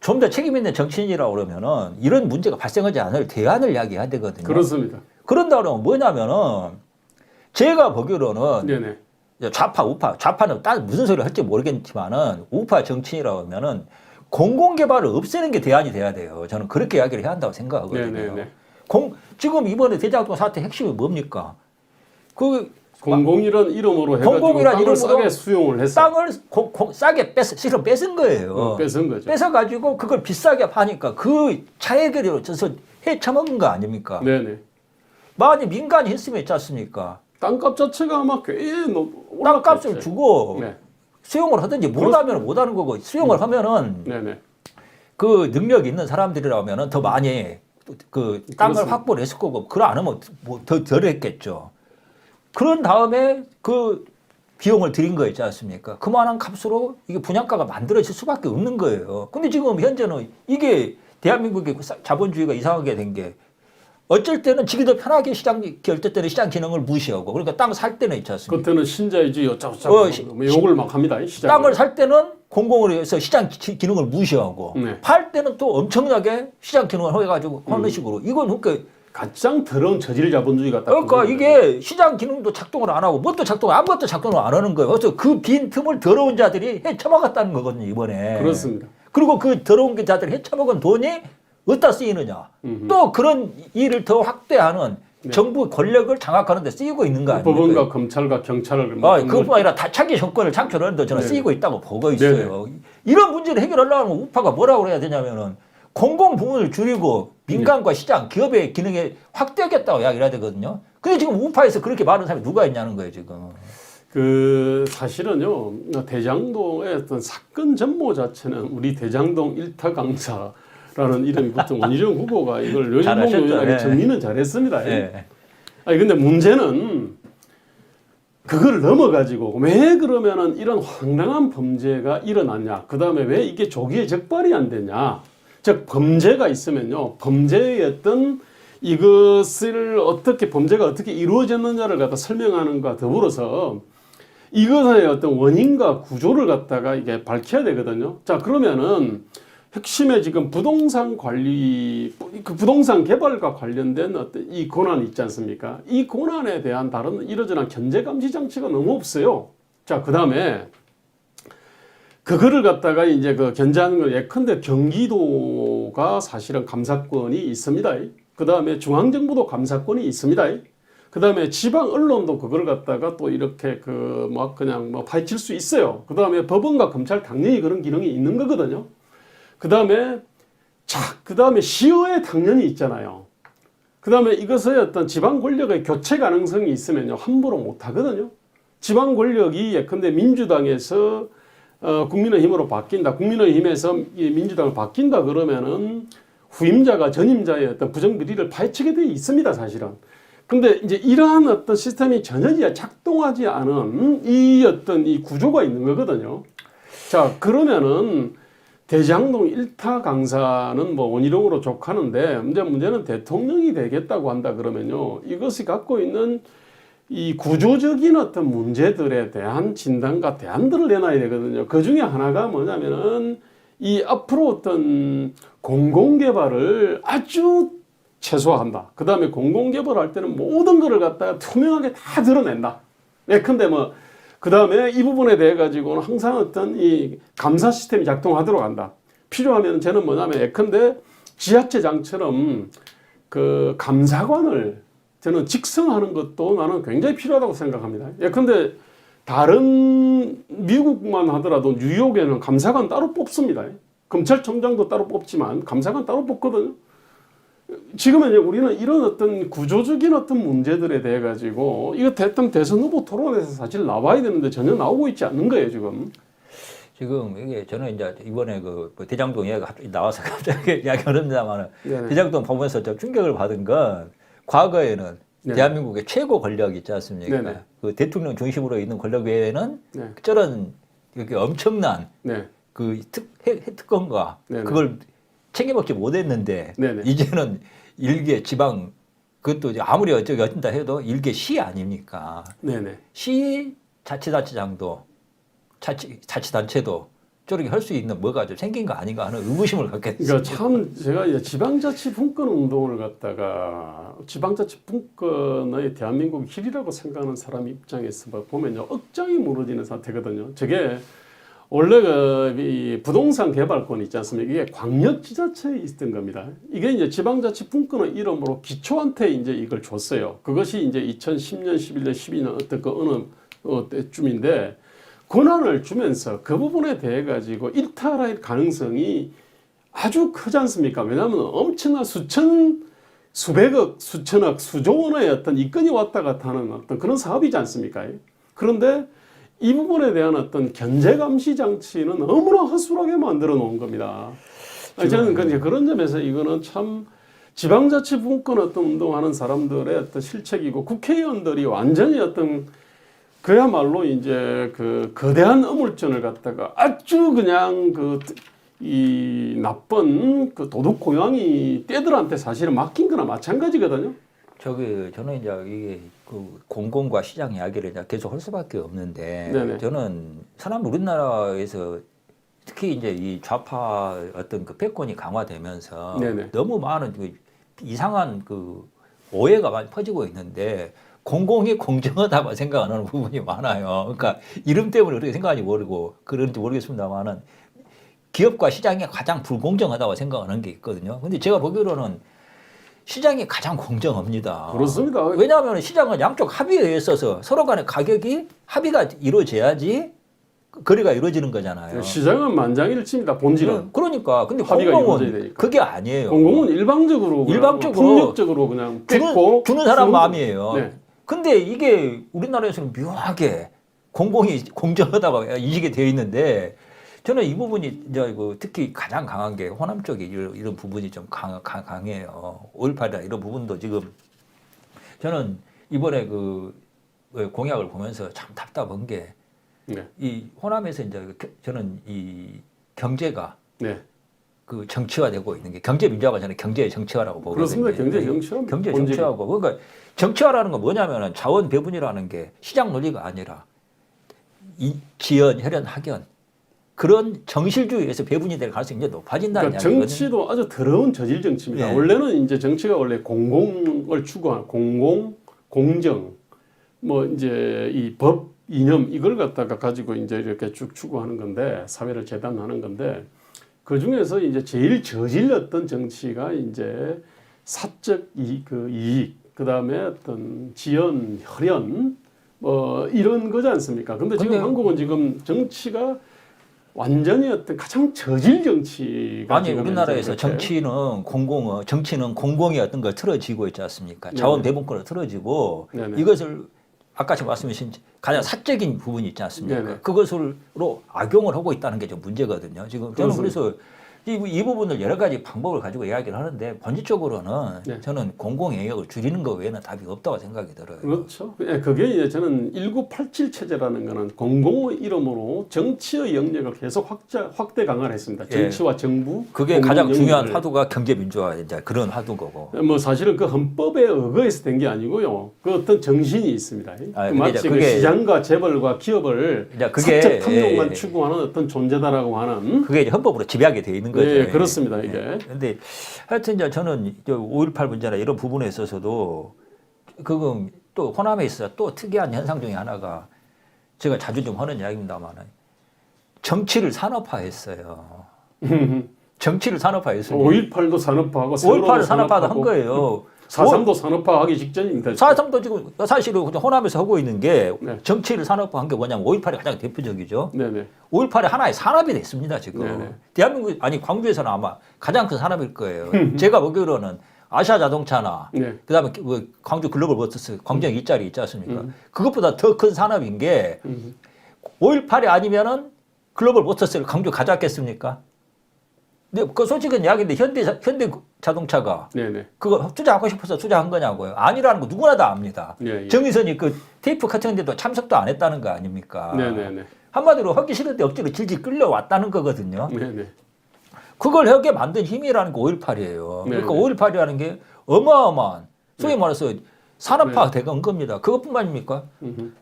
좀 더 책임 있는 정치인이라고 그러면은 이런 문제가 발생하지 않을 대안을 이야기해야 되거든요. 그렇습니다. 그런다 그러면 뭐냐면은 제가 보기로는 네네. 좌파 우파 좌파는 딱 무슨 소리를 할지 모르겠지만은 우파 정치인이라고 하면은 공공개발을 없애는 게 대안이 돼야 돼요. 저는 그렇게 이야기를 해야 한다고 생각하거든요. 네네네. 지금 이번에 대장동 사태 핵심이 뭡니까? 그 공공이란 이름으로 해가지고 공공이란 땅을 이름으로 싸게 수용을 했어. 땅을 싸게 실은 뺏은 거예요. 뺏은 거죠. 뺏어가지고 그걸 비싸게 파니까 그 차액을 져서 헤쳐먹은 거 아닙니까? 네네. 만약 민간이 했으면 있지 않습니까? 땅값 자체가 아마 꽤 땅값을 주고 네. 수용을 하든지 못하면 못하는 거고 수용을 하면은 네네. 그 능력이 있는 사람들이라면은 더 많이 그 땅을 그렇습니다. 확보를 했을 거고 그걸 안 하면 뭐 덜 했겠죠. 그런 다음에 그 비용을 들인 거 있지 않습니까? 그만한 값으로 이게 분양가가 만들어질 수밖에 없는 거예요. 근데 지금 현재는 이게 대한민국의 자본주의가 이상하게 된 게 어쩔 때는 지기도 편하게 어쩔 때는 시장 기능을 무시하고 그러니까 땅 살 때는 있지 않습니까? 그때는 신자유주의 어쩌고저쩌고 욕을 막 합니다. 시장. 땅을 살 때는 공공으로 해서 시장 기능을 무시하고 네. 팔 때는 또 엄청나게 시장 기능을 해가지고 하는 식으로 이건 그러니까 가장 더러운 저질 자본주의 같다. 그러니까 이게 시장 기능도 작동을 안 하고 뭣도 아무것도 작동을 안 하는 거예요. 그래서 그 빈 틈을 더러운 자들이 헤쳐먹었다는 거거든요 이번에. 그렇습니다. 그리고 그 더러운 자들이 헤쳐먹은 돈이 어디다 쓰이느냐. 또 그런 일을 더 확대하는 네. 정부 권력을 장악하는 데 쓰이고 있는 거 아닙니까? 법원과 검찰과 경찰을 그뿐만 아니라 다 차기 정권을 창출하는 데 저는 네. 쓰이고 있다고 보고 있어요. 이런 문제를 해결하려면 우파가 뭐라고 해야 되냐면은 공공 부문을 줄이고 민간과 시장, 기업의 기능에 확대하겠다고 이야기를 해야 되거든요. 근데 지금 우파에서 그렇게 말하는 사람이 누가 있냐는 거예요, 지금. 그 사실은요 대장동의 어떤 사건 전모 자체는 우리 대장동 일타 강사라는 이름이 붙은 원희룡 후보가 이걸 요인하게 정리는 잘했습니다. 네. 아니 근데 문제는 그걸 넘어가지고 왜 그러면은 이런 황당한 범죄가 일어났냐? 그 다음에 왜 이게 조기에 적발이 안 되냐? 즉 범죄가 있으면요 범죄의 어떤 이것을 어떻게 범죄가 어떻게 이루어졌느냐를 갖다 설명하는과 더불어서 이것의 어떤 원인과 구조를 갖다가 이게 밝혀야 되거든요. 자 그러면은 핵심에 지금 부동산 관리, 그 부동산 개발과 관련된 어떤 이 권한 있지 않습니까? 이 권한에 대한 다른 이러저런 견제 감시 장치가 너무 없어요. 자 그 다음에 그거를 갖다가 이제 그 견제하는 거 예컨대 경기도가 사실은 감사권이 있습니다. 그 다음에 중앙정부도 감사권이 있습니다. 그 다음에 지방 언론도 그걸 갖다가 또 이렇게 그 막 그냥 뭐 파헤칠 수 있어요. 그 다음에 법원과 검찰 당연히 그런 기능이 있는 거거든요. 그 다음에 그 다음에 시의회 당연히 있잖아요. 그 다음에 이것의 어떤 지방 권력의 교체 가능성이 있으면요 함부로 못 하거든요. 지방 권력이 예컨대 민주당에서 국민의힘으로 바뀐다. 국민의힘에서 민주당을 바뀐다 그러면은 후임자가 전임자의 어떤 부정비리를 파헤치게 돼 있습니다, 사실은. 근데 이제 이러한 어떤 시스템이 전혀 작동하지 않은 이 어떤 이 구조가 있는 거거든요. 자, 그러면은 대장동 일타 강사는 뭐 원희룡으로 족하는데 문제는 대통령이 되겠다고 한다 그러면요. 이것이 갖고 있는 이 구조적인 어떤 문제들에 대한 진단과 대안들을 내놔야 되거든요. 그 중에 하나가 뭐냐면은 이 앞으로 어떤 공공개발을 아주 최소화한다. 그 다음에 공공개발할 때는 모든 것을 갖다가 투명하게 다 드러낸다. 예컨대 뭐, 그 다음에 이 부분에 대해 가지고는 항상 어떤 이 감사 시스템이 작동하도록 한다. 필요하면 저는 뭐냐면 예컨대 지자체장처럼 그 감사관을 저는 직성하는 것도 나는 굉장히 필요하다고 생각합니다. 예컨대 다른 미국만 하더라도 뉴욕에는 감사관 따로 뽑습니다. 검찰총장도 따로 뽑지만 감사관 따로 뽑거든요. 지금은 이제 우리는 이런 어떤 구조적인 어떤 문제들에 대해 가지고 이거 대선 후보 토론에서 사실 나와야 되는데 전혀 나오고 있지 않는 거예요 지금. 지금 이게 저는 이제 이번에 그 대장동 이야기가 갑자기 나와서 갑자기 이야기 어렵니다만 네네. 대장동 보면서 좀 충격을 받은 건 과거에는 네네. 대한민국의 최고 권력 있지 않습니까? 네네. 그 대통령 중심으로 있는 권력 외에는 네. 저런 이렇게 엄청난 네. 그 특권과 네네. 그걸 챙겨먹지 못했는데 네네. 이제는 일개 지방 그것도 이제 아무리 어쩐다 해도 일개 시 아닙니까? 네네. 시 자치단체장도 자치단체도 저렇게 할 수 있는 뭐가 좀 생긴 거 아닌가 하는 의구심을 갖게 됐습니다. 그러니까 참 제가 이제 지방자치 분권 운동을 갖다가 지방자치 분권의 대한민국 길이라고 생각하는 사람 입장에서 보면요 억장이 무너지는 사태거든요. 저게 원래 이 부동산 개발권 있지 않습니까? 이게 광역지자체에 있던 겁니다. 이게 이제 지방자치 분권의 이름으로 기초한테 이제 이걸 줬어요. 그것이 이제 2010년, 11년, 12년 어떤 그 어느 때쯤인데. 권한을 주면서 그 부분에 대해 가지고 일탈할 가능성이 아주 크지 않습니까? 왜냐하면 엄청난 수백억, 수천억, 수조 원의 어떤 이건이 왔다 갔다 하는 어떤 그런 사업이지 않습니까? 그런데 이 부분에 대한 어떤 견제 감시 장치는 너무나 허술하게 만들어 놓은 겁니다. 저는 그런 점에서 이거는 참 지방자치 분권 어떤 운동하는 사람들의 어떤 실책이고 국회의원들이 완전히 어떤 그야말로 이제 그 거대한 어물전을 갖다가 아주 그냥 이 나쁜 그 도둑 고양이 떼들한테 사실은 맡긴 거나 마찬가지거든요. 저는 이제 이게 그 공공과 시장 이야기를 이제 계속 할 수밖에 없는데 네네. 저는 사람 우리나라에서 특히 이제 이 좌파 어떤 그 패권이 강화되면서 네네. 너무 많은 그 이상한 그 오해가 많이 퍼지고 있는데 공공이 공정하다고 생각하는 부분이 많아요. 그러니까 이름 때문에 그렇게 생각하지 모르고 그런지 모르겠습니다만은 기업과 시장이 가장 불공정하다고 생각하는 게 있거든요. 근데 제가 보기로는 시장이 가장 공정합니다. 그렇습니다. 왜냐하면 시장은 양쪽 합의에 의해서 서로 간의 가격이 합의가 이루어져야지 거래가 이루어지는 거잖아요. 시장은 만장일치입니다. 본질은. 그러니까 근데 합의가 이루어져야 공공은 되니까. 그게 아니에요. 공공은 일방적으로 폭력적으로 그냥 뺏고 주는 사람 쓰는 마음이에요. 네. 근데 이게 우리나라에서는 묘하게 공공이 공정하다고 인식이 되어 있는데 저는 이 부분이 이제 특히 가장 강한 게 호남 쪽이 이런 부분이 좀 강해요. 5.18이나 이런 부분도 지금 저는 이번에 그 공약을 보면서 참 답답한 게 이 호남에서 이제 저는 이 경제가 네. 그 정치화되고 있는 게 경제 민주화가 저는 경제의 정치화라고 보거든요. 그렇습니다. 경제 정치화. 경제 정치화고 그러니까 정치화라는 건 뭐냐면은 자원 배분이라는 게 시장 논리가 아니라 이 지연, 혈연, 학연 그런 정실주의에서 배분이 될 가능성이 이제 높아진다는 그러니까 이야기거든요. 정치도 아주 더러운 저질 정치입니다. 네. 원래는 이제 정치가 원래 공공을 추구하는 공공, 공정, 뭐 이제 이 법 이념 이걸 갖다가 가지고 이제 이렇게 쭉 추구하는 건데 사회를 재단하는 건데 그 중에서 이제 제일 저질렀던 정치가 이제 사적 이익, 그다음에 어떤 지연, 혈연 뭐 이런 거지 않습니까? 근데 지금 한국은 지금 정치가 완전히 어떤 가장 저질 정치가 아니 우리나라에서 정치는 공공이 어떤 걸 틀어지고 있지 않습니까? 자원 배분권을 틀어지고 네네. 이것을 아까 제가 말씀하신 가장 사적인 부분이 있지 않습니까? 네네. 그것으로 악용을 하고 있다는 게 좀 문제거든요. 지금 저는 그래서 이 부분을 여러 가지 방법을 가지고 이야기를 하는데 본질적으로는 네. 저는 공공 영역을 줄이는 것 외에는 답이 없다고 생각이 들어요. 그렇죠. 예, 그게 이제 저는 1987 체제라는 거는 공공의 이름으로 정치의 영역을 계속 확대 강화를 했습니다. 정치와 정부. 그게 가장 중요한 영역을. 화두가 경제 민주화 이제 그런 화두인 거고. 뭐 사실은 그 헌법에 의거해서 된 게 아니고요. 그 어떤 정신이 있습니다. 마치 그 시장과 재벌과 기업을 사적 탐욕만 추구하는 어떤 존재다라고 하는. 그게 이제 헌법으로 지배하게 돼 있는 거죠. 네, 그렇습니다. 이게. 근데 하여튼 이제 저는 5.18 문제나 이런 부분에 있어서도 그건 또 호남에 있어 또 특이한 현상 중에 하나가 제가 자주 좀 하는 이야기입니다만 정치를 산업화했어요. 정치를 산업화했어요. 5.18도 산업화하고 5.18을 산업화도 한 거예요. 4.3도 산업화하기 직전입니다. 4.3도 지금 사실은 호남에서 하고 있는 게 네. 정치를 산업화한 게 뭐냐면 5.18이 가장 대표적이죠. 네네. 5.18이 하나의 산업이 됐습니다, 지금. 네네. 대한민국, 아니, 광주에서는 아마 가장 큰 산업일 거예요. 제가 보기로는 아시아 자동차나 네. 그다음에 그 광주 글로벌 모터스 광장 2자리 있지 않습니까? 그것보다 더 큰 산업인 게 5.18이 아니면은 글로벌 모터스를 광주 가져왔겠습니까? 근데 그 솔직한 이야기인데 현대 자동차가 네네. 그거 투자하고 싶어서 투자한 거냐고요. 아니라는 거 누구나 다 압니다. 예, 예. 정의선이 그 테이프 같은 데도 참석도 안 했다는 거 아닙니까? 네네네. 한마디로 하기 싫은데 억지로 질질 끌려왔다는 거거든요. 네네. 그걸 하게 만든 힘이라는 게 5.18이에요. 네네. 그러니까 5.18이라는 게 어마어마한 소위 말해서 산업화가 네. 된 겁니다. 그것뿐만입니까? 음흠.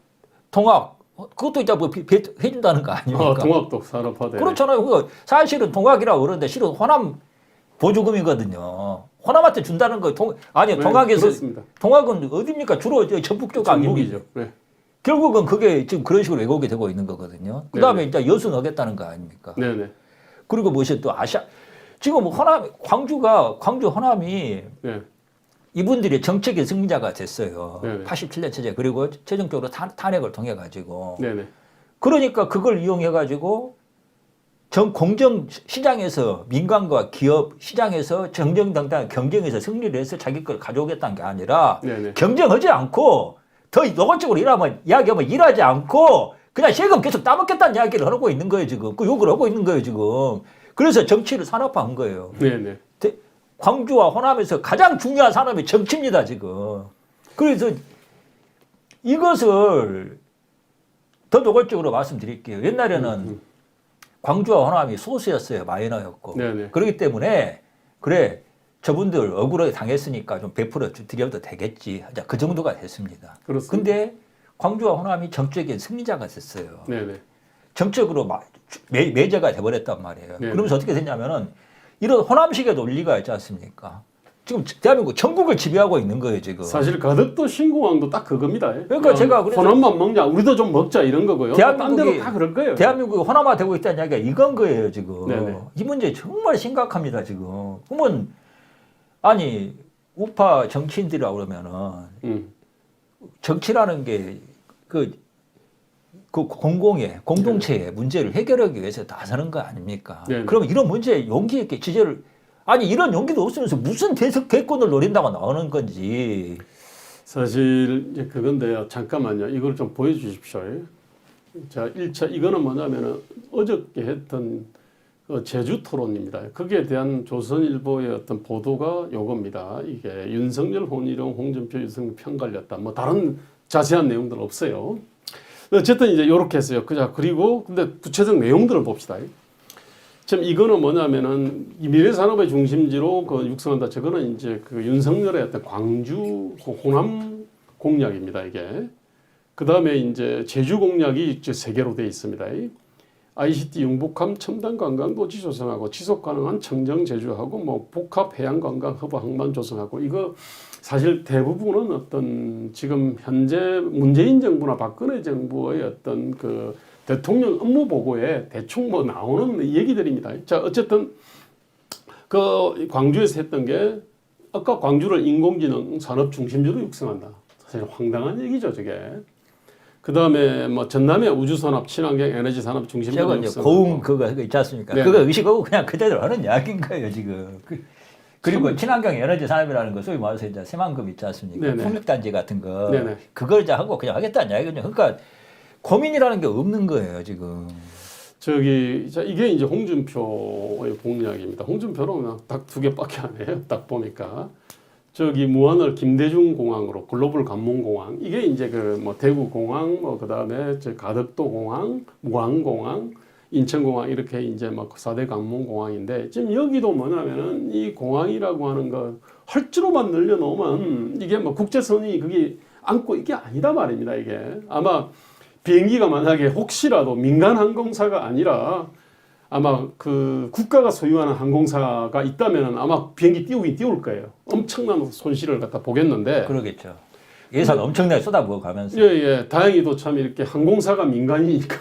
통합 그것도 이제 뭐 해준다는 거 아닙니까? 통합도 산업화돼. 그렇잖아요. 그 사실은 통학이라고 그러는데 실은 호남 보조금이거든요. 호남한테 준다는 거 네, 통학에서 그렇습니다. 통학은 어디입니까? 주로 전북 쪽 아닙니까? 전북이죠. 네. 결국은 그게 지금 그런 식으로 왜곡이 되고 있는 거거든요. 그 다음에 이제 여순하겠다는 거 아닙니까? 네네. 그리고 무엇이 또 아시아 지금 광주 호남이 네. 이분들이 정책의 승리자가 됐어요. 네네. 87년 체제 그리고 최종적으로 탄핵을 통해 가지고 네네. 그러니까 그걸 이용해 가지고 공정 시장에서 민간과 기업 시장에서 정정당당 경쟁에서 승리를 해서 자기 걸 가져오겠다는 게 아니라 네네. 경쟁하지 않고 더 노골적으로 이야기하면 일하지 않고 그냥 세금 계속 따먹겠다는 이야기를 하고 있는 거예요 지금. 그 욕을 하고 있는 거예요 지금. 그래서 정치를 산업화한 거예요. 네네. 광주와 호남에서 가장 중요한 산업이 정치입니다 지금. 그래서 이것을 더 노골적으로 말씀드릴게요. 옛날에는 광주와 호남이 소수였어요. 마이너였고. 네네. 그렇기 때문에 그래 저분들 억울하게 당했으니까 좀 100% 드려도 되겠지. 그 정도가 됐습니다. 그렇습니다. 근데 광주와 호남이 정적인 승리자가 됐어요. 네네. 정적으로 매제가 돼버렸단 말이에요. 네네. 그러면서 어떻게 됐냐면은 이런 호남식의 논리가 있지 않습니까? 지금 대한민국 전국을 지배하고 있는 거예요 지금. 사실 가덕도 신공항도 딱 그겁니다. 그러니까 제가 그래서 호남만 먹냐, 우리도 좀 먹자 이런 거고요. 딴 데도 다 그럴 거예요. 대한민국이 호남화되고 있다는 이야기가 이건 거예요 지금. 네네. 이 문제 정말 심각합니다 지금. 그러면 아니 우파 정치인들이라고 그러면은 정치라는 게 그 공동체의 문제를 해결하기 위해서 나서는 거 아닙니까? 네네. 그러면 이런 문제에 용기 있게 지지를 아니 이런 용기도 없으면서 무슨 대권을 노린다고 나오는 건지. 사실 이제 그건데요. 잠깐만요. 이걸 좀 보여주십시오. 자, 1차 이거는 뭐냐면은 어저께 했던 그 제주 토론입니다. 거기에 대한 조선일보의 어떤 보도가 요겁니다. 이게 윤석열, 홍일용, 홍준표, 유승민 편갈렸다. 뭐 다른 자세한 내용들 없어요. 어쨌든 이제 요렇게 했어요. 그리고 근데 구체적 내용들을 봅시다. 지금 이거는 뭐냐면은 이 미래산업의 중심지로 그 육성한다. 저거는 이제 그 윤석열의 어떤 광주, 호남 공약입니다. 이게. 그 다음에 이제 제주 공약이 이제 3개로 되어 있습니다. ICT 융복함 첨단 관광 도시 조성하고 지속 가능한 청정 제주하고 뭐 복합 해양 관광 허브 항만 조성하고 이거 사실 대부분은 어떤 지금 현재 문재인 정부나 박근혜 정부의 어떤 그 대통령 업무 보고에 대충 뭐 나오는 얘기들입니다. 자, 어쨌든 그 광주에서 했던 게 아까 광주를 인공지능 산업 중심지로 육성한다. 사실 황당한 얘기죠, 저게. 그 다음에 뭐 전남의 우주산업, 친환경 에너지 산업 중심지로 제가 이제 고흥 그거 있지 않습니까? 네. 그거 의식하고 그냥 그대로 하는 이야기인 거예요 지금. 그리고 친환경 에너지 산업이라는 거 소위 말해서 이제 새만금 있지 않습니까? 네네. 풍력단지 같은 거 네네. 그걸 이제 하고 그냥 하겠다는 이야기거든요. 그러니까 고민이라는 게 없는 거예요 지금. 저기 자 이게 이제 홍준표의 공약입니다. 홍준표는 그냥 딱 2개밖에 안 해요. 딱 보니까 저기 무안을 김대중 공항으로 글로벌 관문 공항 이게 이제 그 뭐 대구 공항 뭐 그다음에 저 가덕도 공항, 무안 공항, 인천 공항 이렇게 이제 막 4대 관문 공항인데 지금 여기도 뭐냐면은 이 공항이라고 하는 거 헐주로만 늘려놓으면 이게 뭐 국제선이 그게 안고 이게 아니다 말입니다. 이게 아마 비행기가 만약에 혹시라도 민간 항공사가 아니라 아마 그 국가가 소유하는 항공사가 있다면 아마 비행기 띄우긴 띄울 거예요. 엄청난 손실을 갖다 보겠는데. 그러겠죠. 예산 엄청나게 쏟아부어 가면서. 예. 다행히도 참 이렇게 항공사가 민간이니까.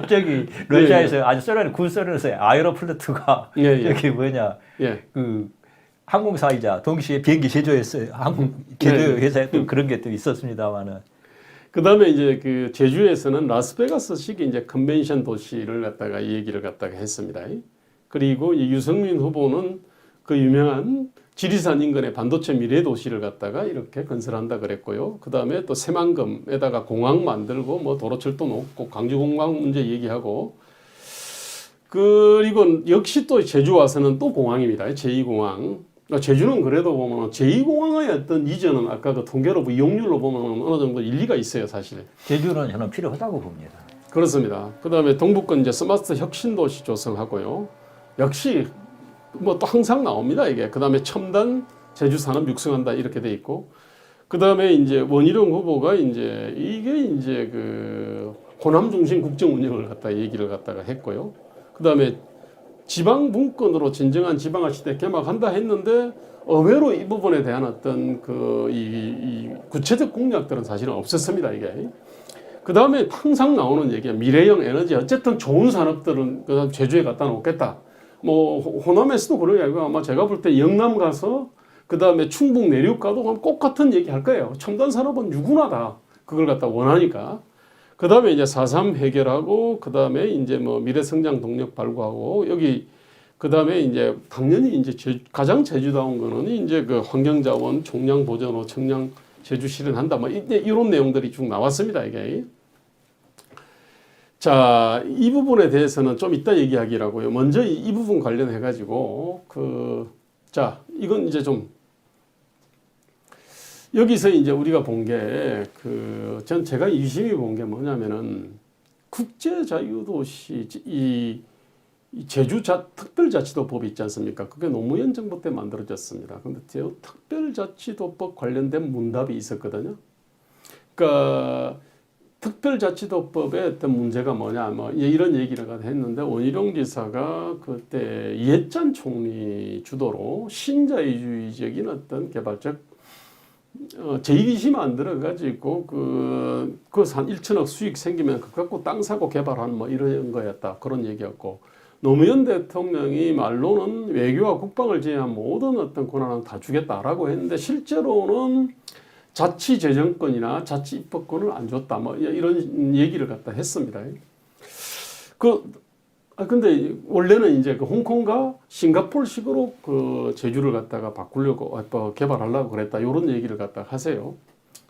저기 러시아에서 아주 소련 구소련에서 아에로플루트가 예. 저기 뭐냐 예. 그 항공사이자 동시에 비행기 제조했어요. 항공 제조 회사에 또 그런 게 또 있었습니다만은. 그다음에 이제 그 제주에서는 라스베가스식 이제 컨벤션 도시를 갖다가 이 얘기를 갖다가 했습니다. 그리고 이 유승민 후보는 그 유명한 지리산 인근의 반도체 미래 도시를 갖다가 이렇게 건설한다 그랬고요. 그 다음에 또 새만금에다가 공항 만들고 뭐 도로철도 놓고 광주공항 문제 얘기하고 그리고 역시 또 제주 와서는 또 공항입니다. 제2공항. 제주는 그래도 보면 제2공항의 어떤 이전은 아까 그 통계로 이용률로 보면 어느 정도 일리가 있어요, 사실. 제주는 저는 필요하다고 봅니다. 그렇습니다. 그 다음에 동북권 이제 스마트 혁신도시 조성하고요. 역시 뭐 또 항상 나옵니다, 이게. 그 다음에 첨단 제주 산업 육성한다 이렇게 돼 있고. 그 다음에 이제 원희룡 후보가 이제 이게 이제 그 호남 중심 국정 운영을 갖다 얘기를 갖다가 했고요. 그 다음에 지방 분권으로 진정한 지방화 시대 개막한다 했는데 의외로 이 부분에 대한 어떤 이 구체적 공약들은 사실은 없었습니다, 이게. 그 다음에 항상 나오는 얘기야. 미래형 에너지. 어쨌든 좋은 산업들은 그다음 제주에 갖다 놓겠다. 뭐 호남에서도 그런 이야기가 아마 제가 볼 때 영남 가서 그 다음에 충북 내륙 가도 꼭 같은 얘기 할 거예요. 첨단 산업은 누구나 다 그걸 갖다 원하니까. 그 다음에 이제 4.3 해결하고 그 다음에 이제 뭐 미래성장 동력 발굴하고 여기 그 다음에 이제 당연히 이제 가장 제주다운 거는 이제 그 환경자원, 총량 보전호, 청량 제주 실현한다. 뭐 이런 내용들이 쭉 나왔습니다, 이게. 자, 이 부분에 대해서는 좀 이따 얘기하기라고요. 먼저 이 부분 관련해 가지고 자, 이건 이제 좀 여기서 이제 우리가 본 게 제가 유심히 본 게 뭐냐면은 국제 자유도시 이 제주 특별자치도법이 있지 않습니까? 그게 노무현 정부 때 만들어졌습니다. 근데 특별자치도법 관련된 문답이 있었거든요. 그러니까 특별자치도법의 어떤 문제가 뭐냐, 뭐 이런 얘기를 했는데 원희룡 지사가 그때 이해찬 총리 주도로 신자유주의적인 어떤 개발적 제2기시 만들어가지고 한 1천억 수익 생기면 그거 갖고 땅 사고 개발하는 뭐 이런 거였다. 그런 얘기였고 노무현 대통령이 말로는 외교와 국방을 제외한 모든 어떤 권한은 다 주겠다라고 했는데 실제로는 자치재정권이나 자치입법권을 안 줬다. 뭐 이런 얘기를 갖다 했습니다. 근데 원래는 이제 그 홍콩과 싱가포르식으로 그 제주를 갖다가 바꾸려고 개발하려고 그랬다. 이런 얘기를 갖다 하세요.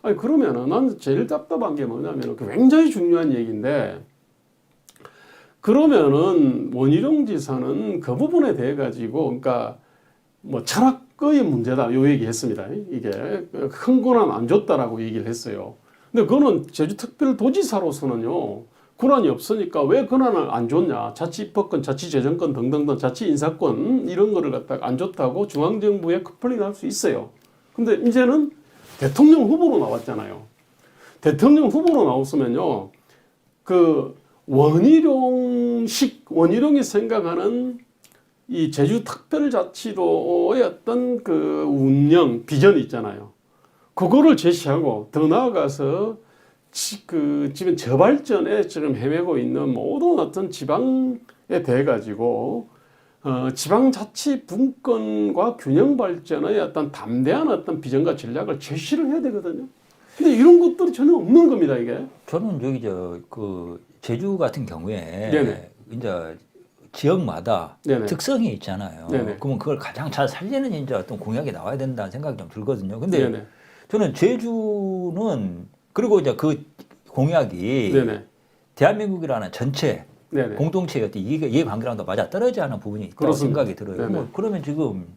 아니 그러면은 난 제일 답답한 게 뭐냐면 굉장히 중요한 얘기인데 그러면은 원희룡 지사는 그 부분에 대해 가지고 그러니까 뭐 철학의 문제다 요 얘기했습니다. 이게 큰 권한 안 줬다라고 얘기를 했어요. 근데 그거는 제주특별도지사로서는요. 권한이 없으니까 왜 권한을 안 줬냐. 자치입법권, 자치재정권 등등등 자치인사권 이런 거를 갖다가 안 줬다고 중앙정부에 컴플레인 할 수 있어요. 근데 이제는 대통령 후보로 나왔잖아요. 대통령 후보로 나왔으면요. 원희룡이 생각하는 이 제주특별자치도의 어떤 운영, 비전이 있잖아요. 그거를 제시하고 더 나아가서 지금 저발전에 지금 헤매고 있는 모든 어떤 지방에 대해 가지고 지방자치 분권과 균형 발전의 어떤 담대한 어떤 비전과 전략을 제시를 해야 되거든요. 근데 이런 것들이 전혀 없는 겁니다, 이게. 저는 여기 제주 같은 경우에 네네. 이제 지역마다 네네. 특성이 있잖아요. 네네. 그러면 그걸 가장 잘 살리는 이제 어떤 공약이 나와야 된다는 생각이 좀 들거든요. 근데 네네. 저는 제주는 그리고 이제 그 공약이 네네. 대한민국이라는 전체 네네. 공동체의 어떤 이해관계랑도 맞아 떨어지지 않은 부분이 있다고 그렇습니다. 생각이 들어요. 네네. 그러면 지금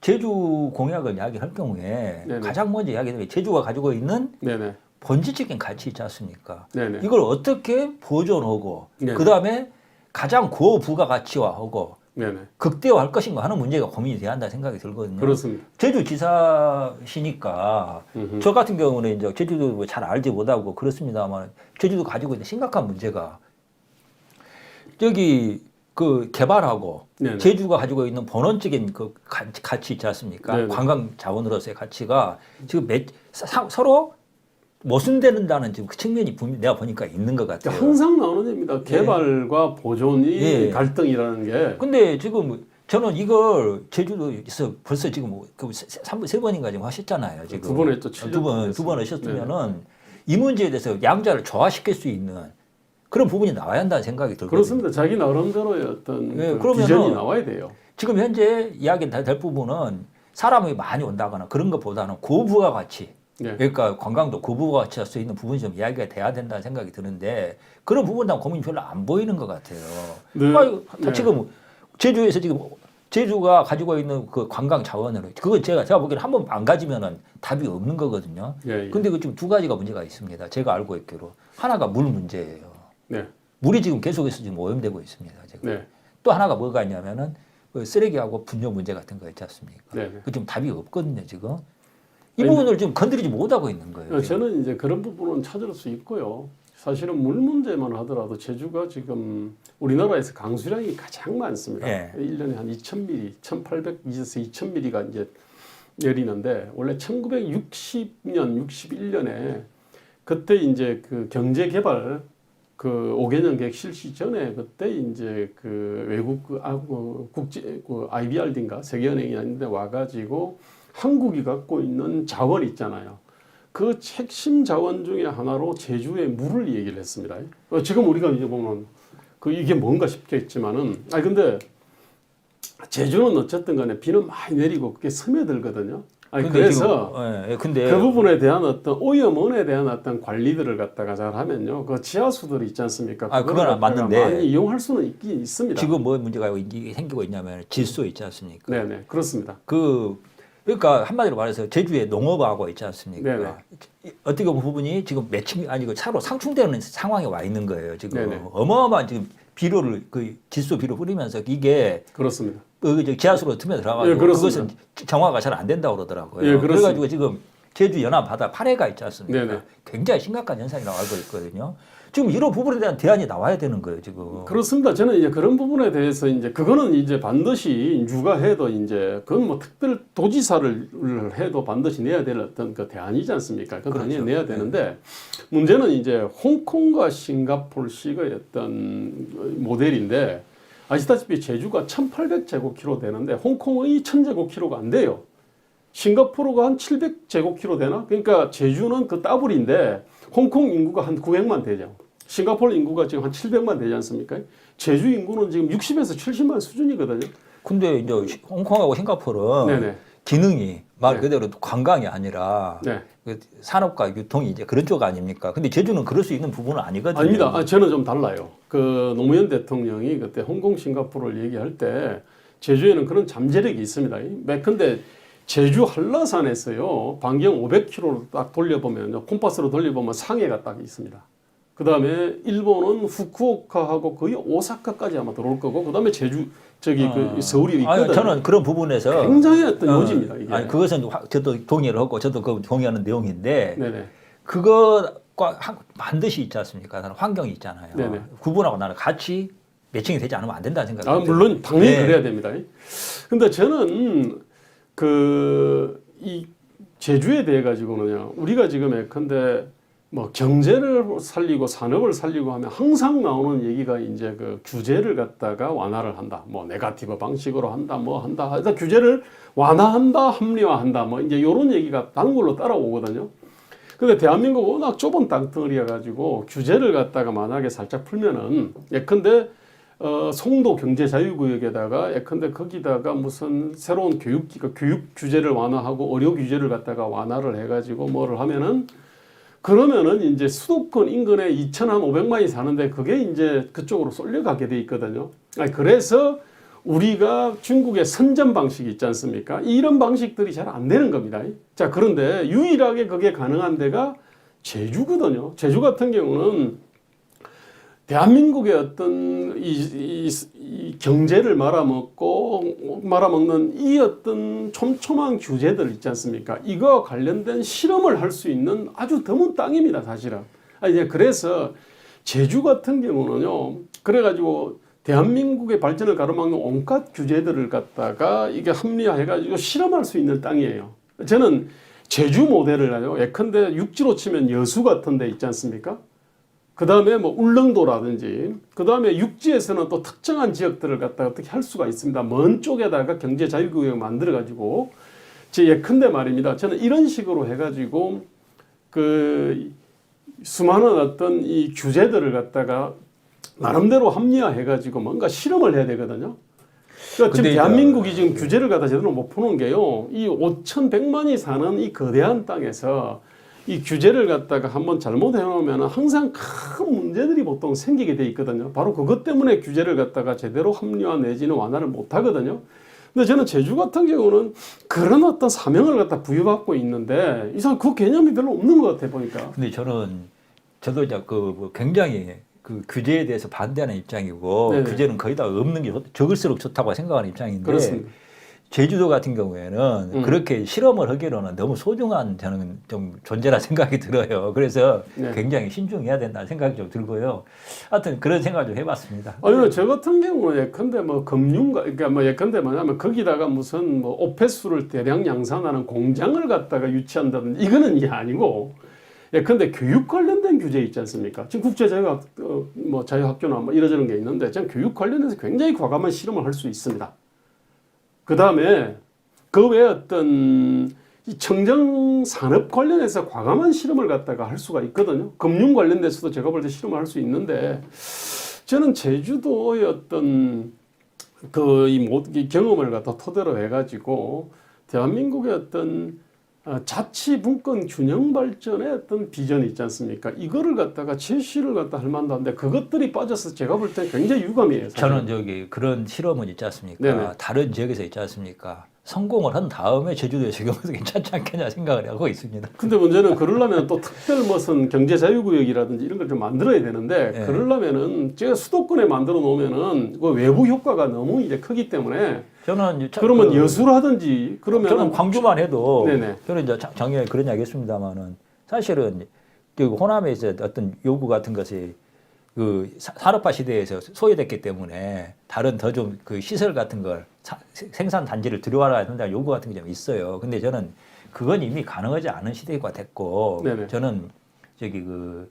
제주 공약을 이야기할 경우에 네네. 가장 먼저 이야기하는 게 제주가 가지고 있는 네네. 본질적인 가치 있지 않습니까? 네네. 이걸 어떻게 보존하고 네네. 그 다음에 가장 고부가가치화하고 네네. 극대화할 것인가 하는 문제가 고민이 돼야 한다 생각이 들거든요. 그렇습니다. 제주지사시니까 음흠. 저 같은 경우는 이제 제주도 잘 알지 못하고 그렇습니다만 제주도 가지고 있는 심각한 문제가 여기 개발하고 네네. 제주가 가지고 있는 본원적인 가치 있지 않습니까? 네네. 관광 자원으로서의 가치가 지금 서로 모순된다는 지금 그 측면이 내가 보니까 있는 것 같아요. 항상 나오는 얘기입니다. 개발과 보존이 갈등이라는 게. 근데 지금 저는 이걸 제주도에서 벌써 지금 세 번인가 지금 하셨잖아요. 지금 두 번 했죠. 두 번 하셨으면은 이 문제에 대해서 양자를 조화시킬 수 있는 그런 부분이 나와야 한다는 생각이 들거든요. 그렇습니다. 자기 나름대로의 어떤 비전이 나와야 돼요. 지금 현재 이야기 될 부분은 사람이 많이 온다거나 그런 것보다는 고부가 가치. 네. 그러니까 관광도 고부가 가치 할 수 있는 부분이 좀 이야기가 돼야 된다는 생각이 드는데 그런 부분에 고민이 별로 안 보이는 것 같아요. 네. 다 지금 제주에서 지금 제주가 가지고 있는 그 관광 자원으로 그거 제가 보기에는 한 번 안 가지면은 답이 없는 거거든요. 예, 예. 근데 그 지금 두 가지가 문제가 있습니다. 제가 알고 있기로 하나가 물 문제예요. 네. 물이 지금 계속해서 지금 오염되고 있습니다. 지금. 네. 또 하나가 뭐가 있냐면은 그 쓰레기하고 분뇨 문제 같은 거 있지 않습니까? 네, 네. 그 좀 답이 없거든요, 지금. 이 부분을 지금 건드리지 못하고 있는 거예요. 지금. 저는 이제 그런 부분은 찾을 수 있고요. 사실은 물 문제만 하더라도 제주가 지금 우리나라에서 강수량이 가장 많습니다. 예. 1년에 한 2,000mm, 1,800에서 2,000mm가 이제 내리는데 원래 1960년, 61년에 그때 이제 그 경제개발 그 5개년 계획 실시 전에 그때 이제 그 외국 국제 그 IBRD인가 세계은행이 아닌데 와가지고 한국이 갖고 있는 자원 있잖아요. 그 핵심 자원 중에 하나로 제주의 물을 얘기를 했습니다. 지금 우리가 이제 보면 그 이게 뭔가 싶겠지만은 근데 제주는 어쨌든 간에 비는 많이 내리고 그게 스며들거든요. 그래서 근데 그 부분에 대한 어떤 오염원에 대한 어떤 관리들을 갖다가 잘 하면요. 그 지하수들이 있지 않습니까? 그건 맞는데 많이 이용할 수는 있긴 있습니다. 지금 뭐 문제가 생기고 있냐면 질소 있지 않습니까? 네네 그렇습니다. 그러니까 한마디로 말해서 제주에 농업하고 있지 않습니까? 네네. 어떻게 보면 부분이 지금 매칭 아니고 차로 상충되는 상황에 와 있는 거예요. 지금 네네. 어마어마한 지금 비료를 그 질소 비료 뿌리면서 이게 그렇습니다. 지하수로 틈에 들어가지고 예, 그렇습니다. 그것은 정화가 잘 안 된다고 그러더라고요. 예, 그렇습니다. 그래가지고 지금 제주 연안 바다 파래가 있지 않습니까? 네네. 굉장히 심각한 현상이라고 알고 있거든요. 지금 이런 부분에 대한 대안이 나와야 되는 거예요, 지금. 그렇습니다. 저는 이제 그런 부분에 대해서 이제 그거는 이제 반드시 누가 해도 이제 그건 뭐 특별 도지사를 해도 반드시 내야 될 어떤 그 대안이지 않습니까? 그건 당연히 그렇죠. 내야 되는데 문제는 이제 홍콩과 싱가포르식의 어떤 모델인데 아시다시피 제주가 1,800제곱키로 되는데 홍콩의 1,000제곱키로가 안 돼요. 싱가포르가 한 700제곱키로 되나? 그러니까 제주는 그 더블인데 홍콩 인구가 한 900만 되죠. 싱가포르 인구가 지금 한 700만 되지 않습니까? 제주 인구는 지금 60에서 70만 수준이거든요. 근데 이제 홍콩하고 싱가포르는 네네. 기능이 말 네. 그대로 관광이 아니라 네. 그 산업과 유통이 이제 그런 쪽 아닙니까? 근데 제주는 그럴 수 있는 부분은 아니거든요. 아닙니다. 저는 좀 달라요. 그 노무현 대통령이 그때 홍콩 싱가포르를 얘기할 때 제주에는 그런 잠재력이 있습니다. 근데 제주 한라산에서요 반경 500km로 딱 돌려보면 콤파스로 돌려보면 상해가 딱 있습니다. 그 다음에 일본은 후쿠오카하고 거의 오사카까지 아마 들어올 거고 그 다음에 제주 그 서울이 있거든요. 저는 그런 부분에서 굉장히 어떤 요지입니다. 이게. 그것은 저도 동의를 하고 저도 그 동의하는 내용인데 네네. 그것과 반드시 있지 않습니까? 나는 환경이 있잖아요. 네네. 구분하고 나는 같이 매칭이 되지 않으면 안 된다는 생각이 들어요. 물론 당연히 네. 그래야 됩니다. 근데 저는 이 제주에 대해 가지고는요. 우리가 지금 예컨대 뭐 경제를 살리고 산업을 살리고 하면 항상 나오는 얘기가 이제 그 규제를 갖다가 완화를 한다. 뭐 네거티브 방식으로 한다. 뭐 한다. 일단 규제를 완화한다, 합리화한다. 뭐 이제 이런 얘기가 단골로 따라오거든요. 근데 대한민국 워낙 좁은 땅덩어리여 가지고 규제를 갖다가 만약에 살짝 풀면은 예컨대 송도 경제자유구역에다가 예컨대 거기다가 무슨 새로운 교육 규제를 완화하고 의료 규제를 갖다가 완화를 해가지고 뭐를 하면은 그러면은 이제 수도권 인근에 2,500만이 사는데 그게 이제 그쪽으로 쏠려가게 돼 있거든요. 그래서 우리가 중국의 선전 방식이 있지 않습니까? 이런 방식들이 잘 안 되는 겁니다. 자, 그런데 유일하게 그게 가능한 데가 제주거든요. 제주 같은 경우는 대한민국의 어떤 이 경제를 말아먹는 이 어떤 촘촘한 규제들 있지 않습니까? 이거와 관련된 실험을 할 수 있는 아주 드문 땅입니다, 사실은. 이제 그래서 제주 같은 경우는요, 그래가지고 대한민국의 발전을 가로막는 온갖 규제들을 갖다가 이게 합리화해가지고 실험할 수 있는 땅이에요. 저는 제주 모델을 하죠. 예컨대 육지로 치면 여수 같은 데 있지 않습니까? 그 다음에 뭐 울릉도라든지, 그 다음에 육지에서는 또 특정한 지역들을 갖다가 어떻게 할 수가 있습니다. 먼 쪽에다가 경제 자유구역 만들어가지고, 제 예컨대 말입니다. 저는 이런 식으로 해가지고, 그 수많은 어떤 이 규제들을 갖다가 나름대로 합리화해가지고 뭔가 실험을 해야 되거든요. 그러니까 지금 근데 대한민국이 지금 규제를 갖다 제대로 못 푸는 게요. 이 5,100만이 사는 이 거대한 땅에서 이 규제를 갖다가 한번 잘못해 놓으면 항상 큰 문제들이 보통 생기게 돼 있거든요. 바로 그것 때문에 규제를 갖다가 제대로 합리화 내지는 완화를 못 하거든요. 근데 저는 제주 같은 경우는 그런 어떤 사명을 갖다 부여받고 있는데 이상 그 개념이 별로 없는 것 같아 보니까. 근데 저도 이제 뭐 굉장히 그 규제에 대해서 반대하는 입장이고 네네. 규제는 거의 다 없는 게 적을수록 좋다고 생각하는 입장인데 그렇습니다. 제주도 같은 경우에는 그렇게 실험을 하기로는 너무 소중한 저는 좀 존재라 생각이 들어요. 그래서 네. 굉장히 신중해야 된다는 생각이 좀 들고요. 하여튼 그런 생각을 좀 해봤습니다. 아니요, 저 같은 경우는 예컨대 뭐 금융가, 그러니까 뭐 예컨대 뭐냐면 거기다가 무슨 뭐 오페수를 대량 양산하는 공장을 갖다가 유치한다든지 이거는 이게 아니고 예컨대 교육 관련된 규제 있지 않습니까? 지금 국제자유학, 뭐 자유학교나 뭐 이러저런 게 있는데 저는 교육 관련해서 굉장히 과감한 실험을 할 수 있습니다. 그 다음에 그 외에 어떤 이 청정 산업 관련해서 과감한 실험을 갖다가 할 수가 있거든요. 금융 관련돼서도 제가 볼 때 실험을 할 수 있는데 저는 제주도의 어떤 이 경험을 갖다 토대로 해가지고 대한민국의 어떤 자치 분권 균형 발전의 어떤 비전이 있지 않습니까? 이거를 갖다가 제시를 갖다 할 만도 한데 그것들이 빠져서 제가 볼 때 굉장히 유감이에요. 사실. 저는 그런 실험은 있지 않습니까? 네네. 다른 지역에서 있지 않습니까? 성공을 한 다음에 제주도에 적용해도 괜찮지 않겠냐 생각을 하고 있습니다. 근데 문제는 그러려면 또 특별 무슨 경제 자유구역이라든지 이런 걸 좀 만들어야 되는데 네. 그러려면은 제가 수도권에 만들어 놓으면은 그 외부 효과가 너무 이제 크기 때문에 저는 그러면 여수라든지 그러면 저는 광주만 해도 네네. 저는 이제 작년에 그런 이야기 했습니다만은 사실은 그 호남에서 어떤 요구 같은 것이 그 산업화 시대에서 소외됐기 때문에 다른 더 좀 그 시설 같은 걸 생산 단지를 들여와라 한다는 요구 같은 게 좀 있어요. 근데 저는 그건 이미 가능하지 않은 시대가 됐고 네네. 저는 그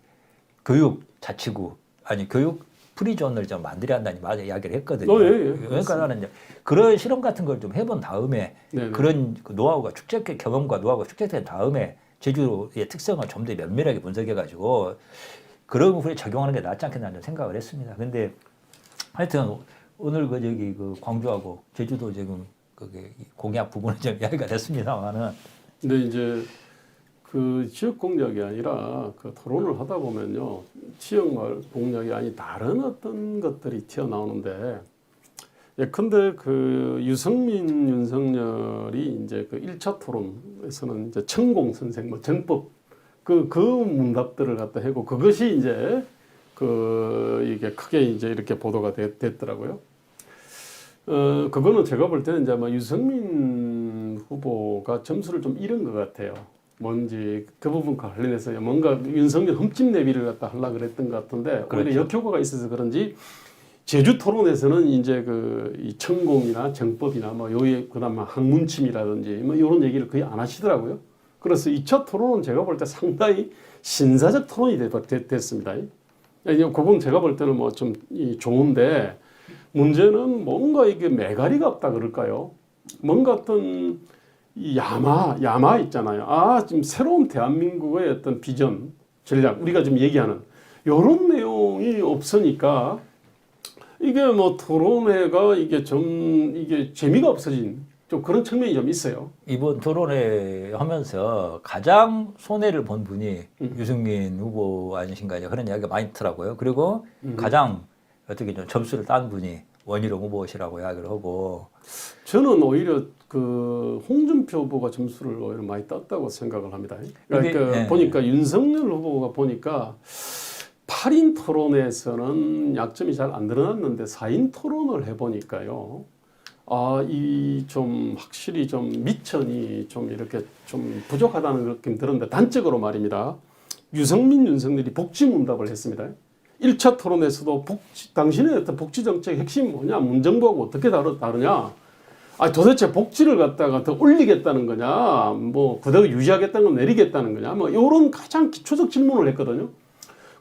교육 자치구 아니 교육 프리존을 좀 만들어야 한다는 이야기를 했거든요. 예. 그러니까 나는 이제 그런 실험 같은 걸 좀 해본 다음에 네네. 그런 그 노하우가 경험과 노하우가 축적된 다음에 제주도의 특성을 좀 더 면밀하게 분석해가지고 그런 부분에 적용하는 게 낫지 않겠나 생각을 했습니다. 근데 하여튼 오늘 그 광주하고 제주도 지금 그게 공약 부분은 좀 이야기가 됐습니다만은 근데 이제 그 지역 공약이 아니라 그 토론을 하다 보면요 지역마을 공약이 아닌 다른 어떤 것들이 튀어나오는데 예컨대 그 유승민 윤석열이 이제 그 1차 토론에서는 이제 천공 선생 뭐 정법 그 문답들을 갖다 하고 그것이 이제 이게 크게 이제 이렇게 보도가 됐더라고요. 그거는 제가 볼 때는 이제 아마 유승민 후보가 점수를 좀 잃은 것 같아요. 뭔지 그 부분과 관련해서 뭔가 윤석열 흠집 내비를 갖다 하려고 그랬던 것 같은데 그렇죠. 오히려 역효과가 있어서 그런지 제주 토론에서는 이제 이 천공이나 정법이나 뭐 요에 그다음 학문침이라든지 뭐 이런 얘기를 거의 안 하시더라고요. 그래서 2차 토론은 제가 볼 때 상당히 신사적 토론이 됐습니다. 그건 제가 볼 때는 뭐 좀 좋은데 문제는 뭔가 이게 매가리가 없다 그럴까요? 뭔가 어떤 이 야마 있잖아요. 지금 새로운 대한민국의 어떤 비전, 전략, 우리가 지금 얘기하는 이런 내용이 없으니까 이게 뭐 토론회가 이게 재미가 없어진 좀 그런 측면이 좀 있어요. 이번 토론회 하면서 가장 손해를 본 분이 유승민 후보 아니신가 그런 이야기가 많이 있더라고요. 그리고 가장 어떻게 좀 점수를 딴 분이 원희룡 후보시라고 이야기를 하고 저는 오히려 그 홍준표 후보가 점수를 오히려 많이 땄다고 생각을 합니다. 그러니까 보니까 윤석열 후보가 보니까 8인 토론에서는 약점이 잘 안 드러났는데 4인 토론을 해보니까요. 이 좀 확실히 좀 미천이 좀 이렇게 좀 부족하다는 느낌이 들었는데 단적으로 말입니다. 윤석열이 복지 문답을 했습니다. 1차 토론에서도 당신의 어떤 복지 정책 핵심이 뭐냐, 문정부하고 어떻게 다르냐. 도대체 복지를 갖다가 더 올리겠다는 거냐, 뭐 그대로 유지하겠다는 건 내리겠다는 거냐, 뭐 이런 가장 기초적 질문을 했거든요.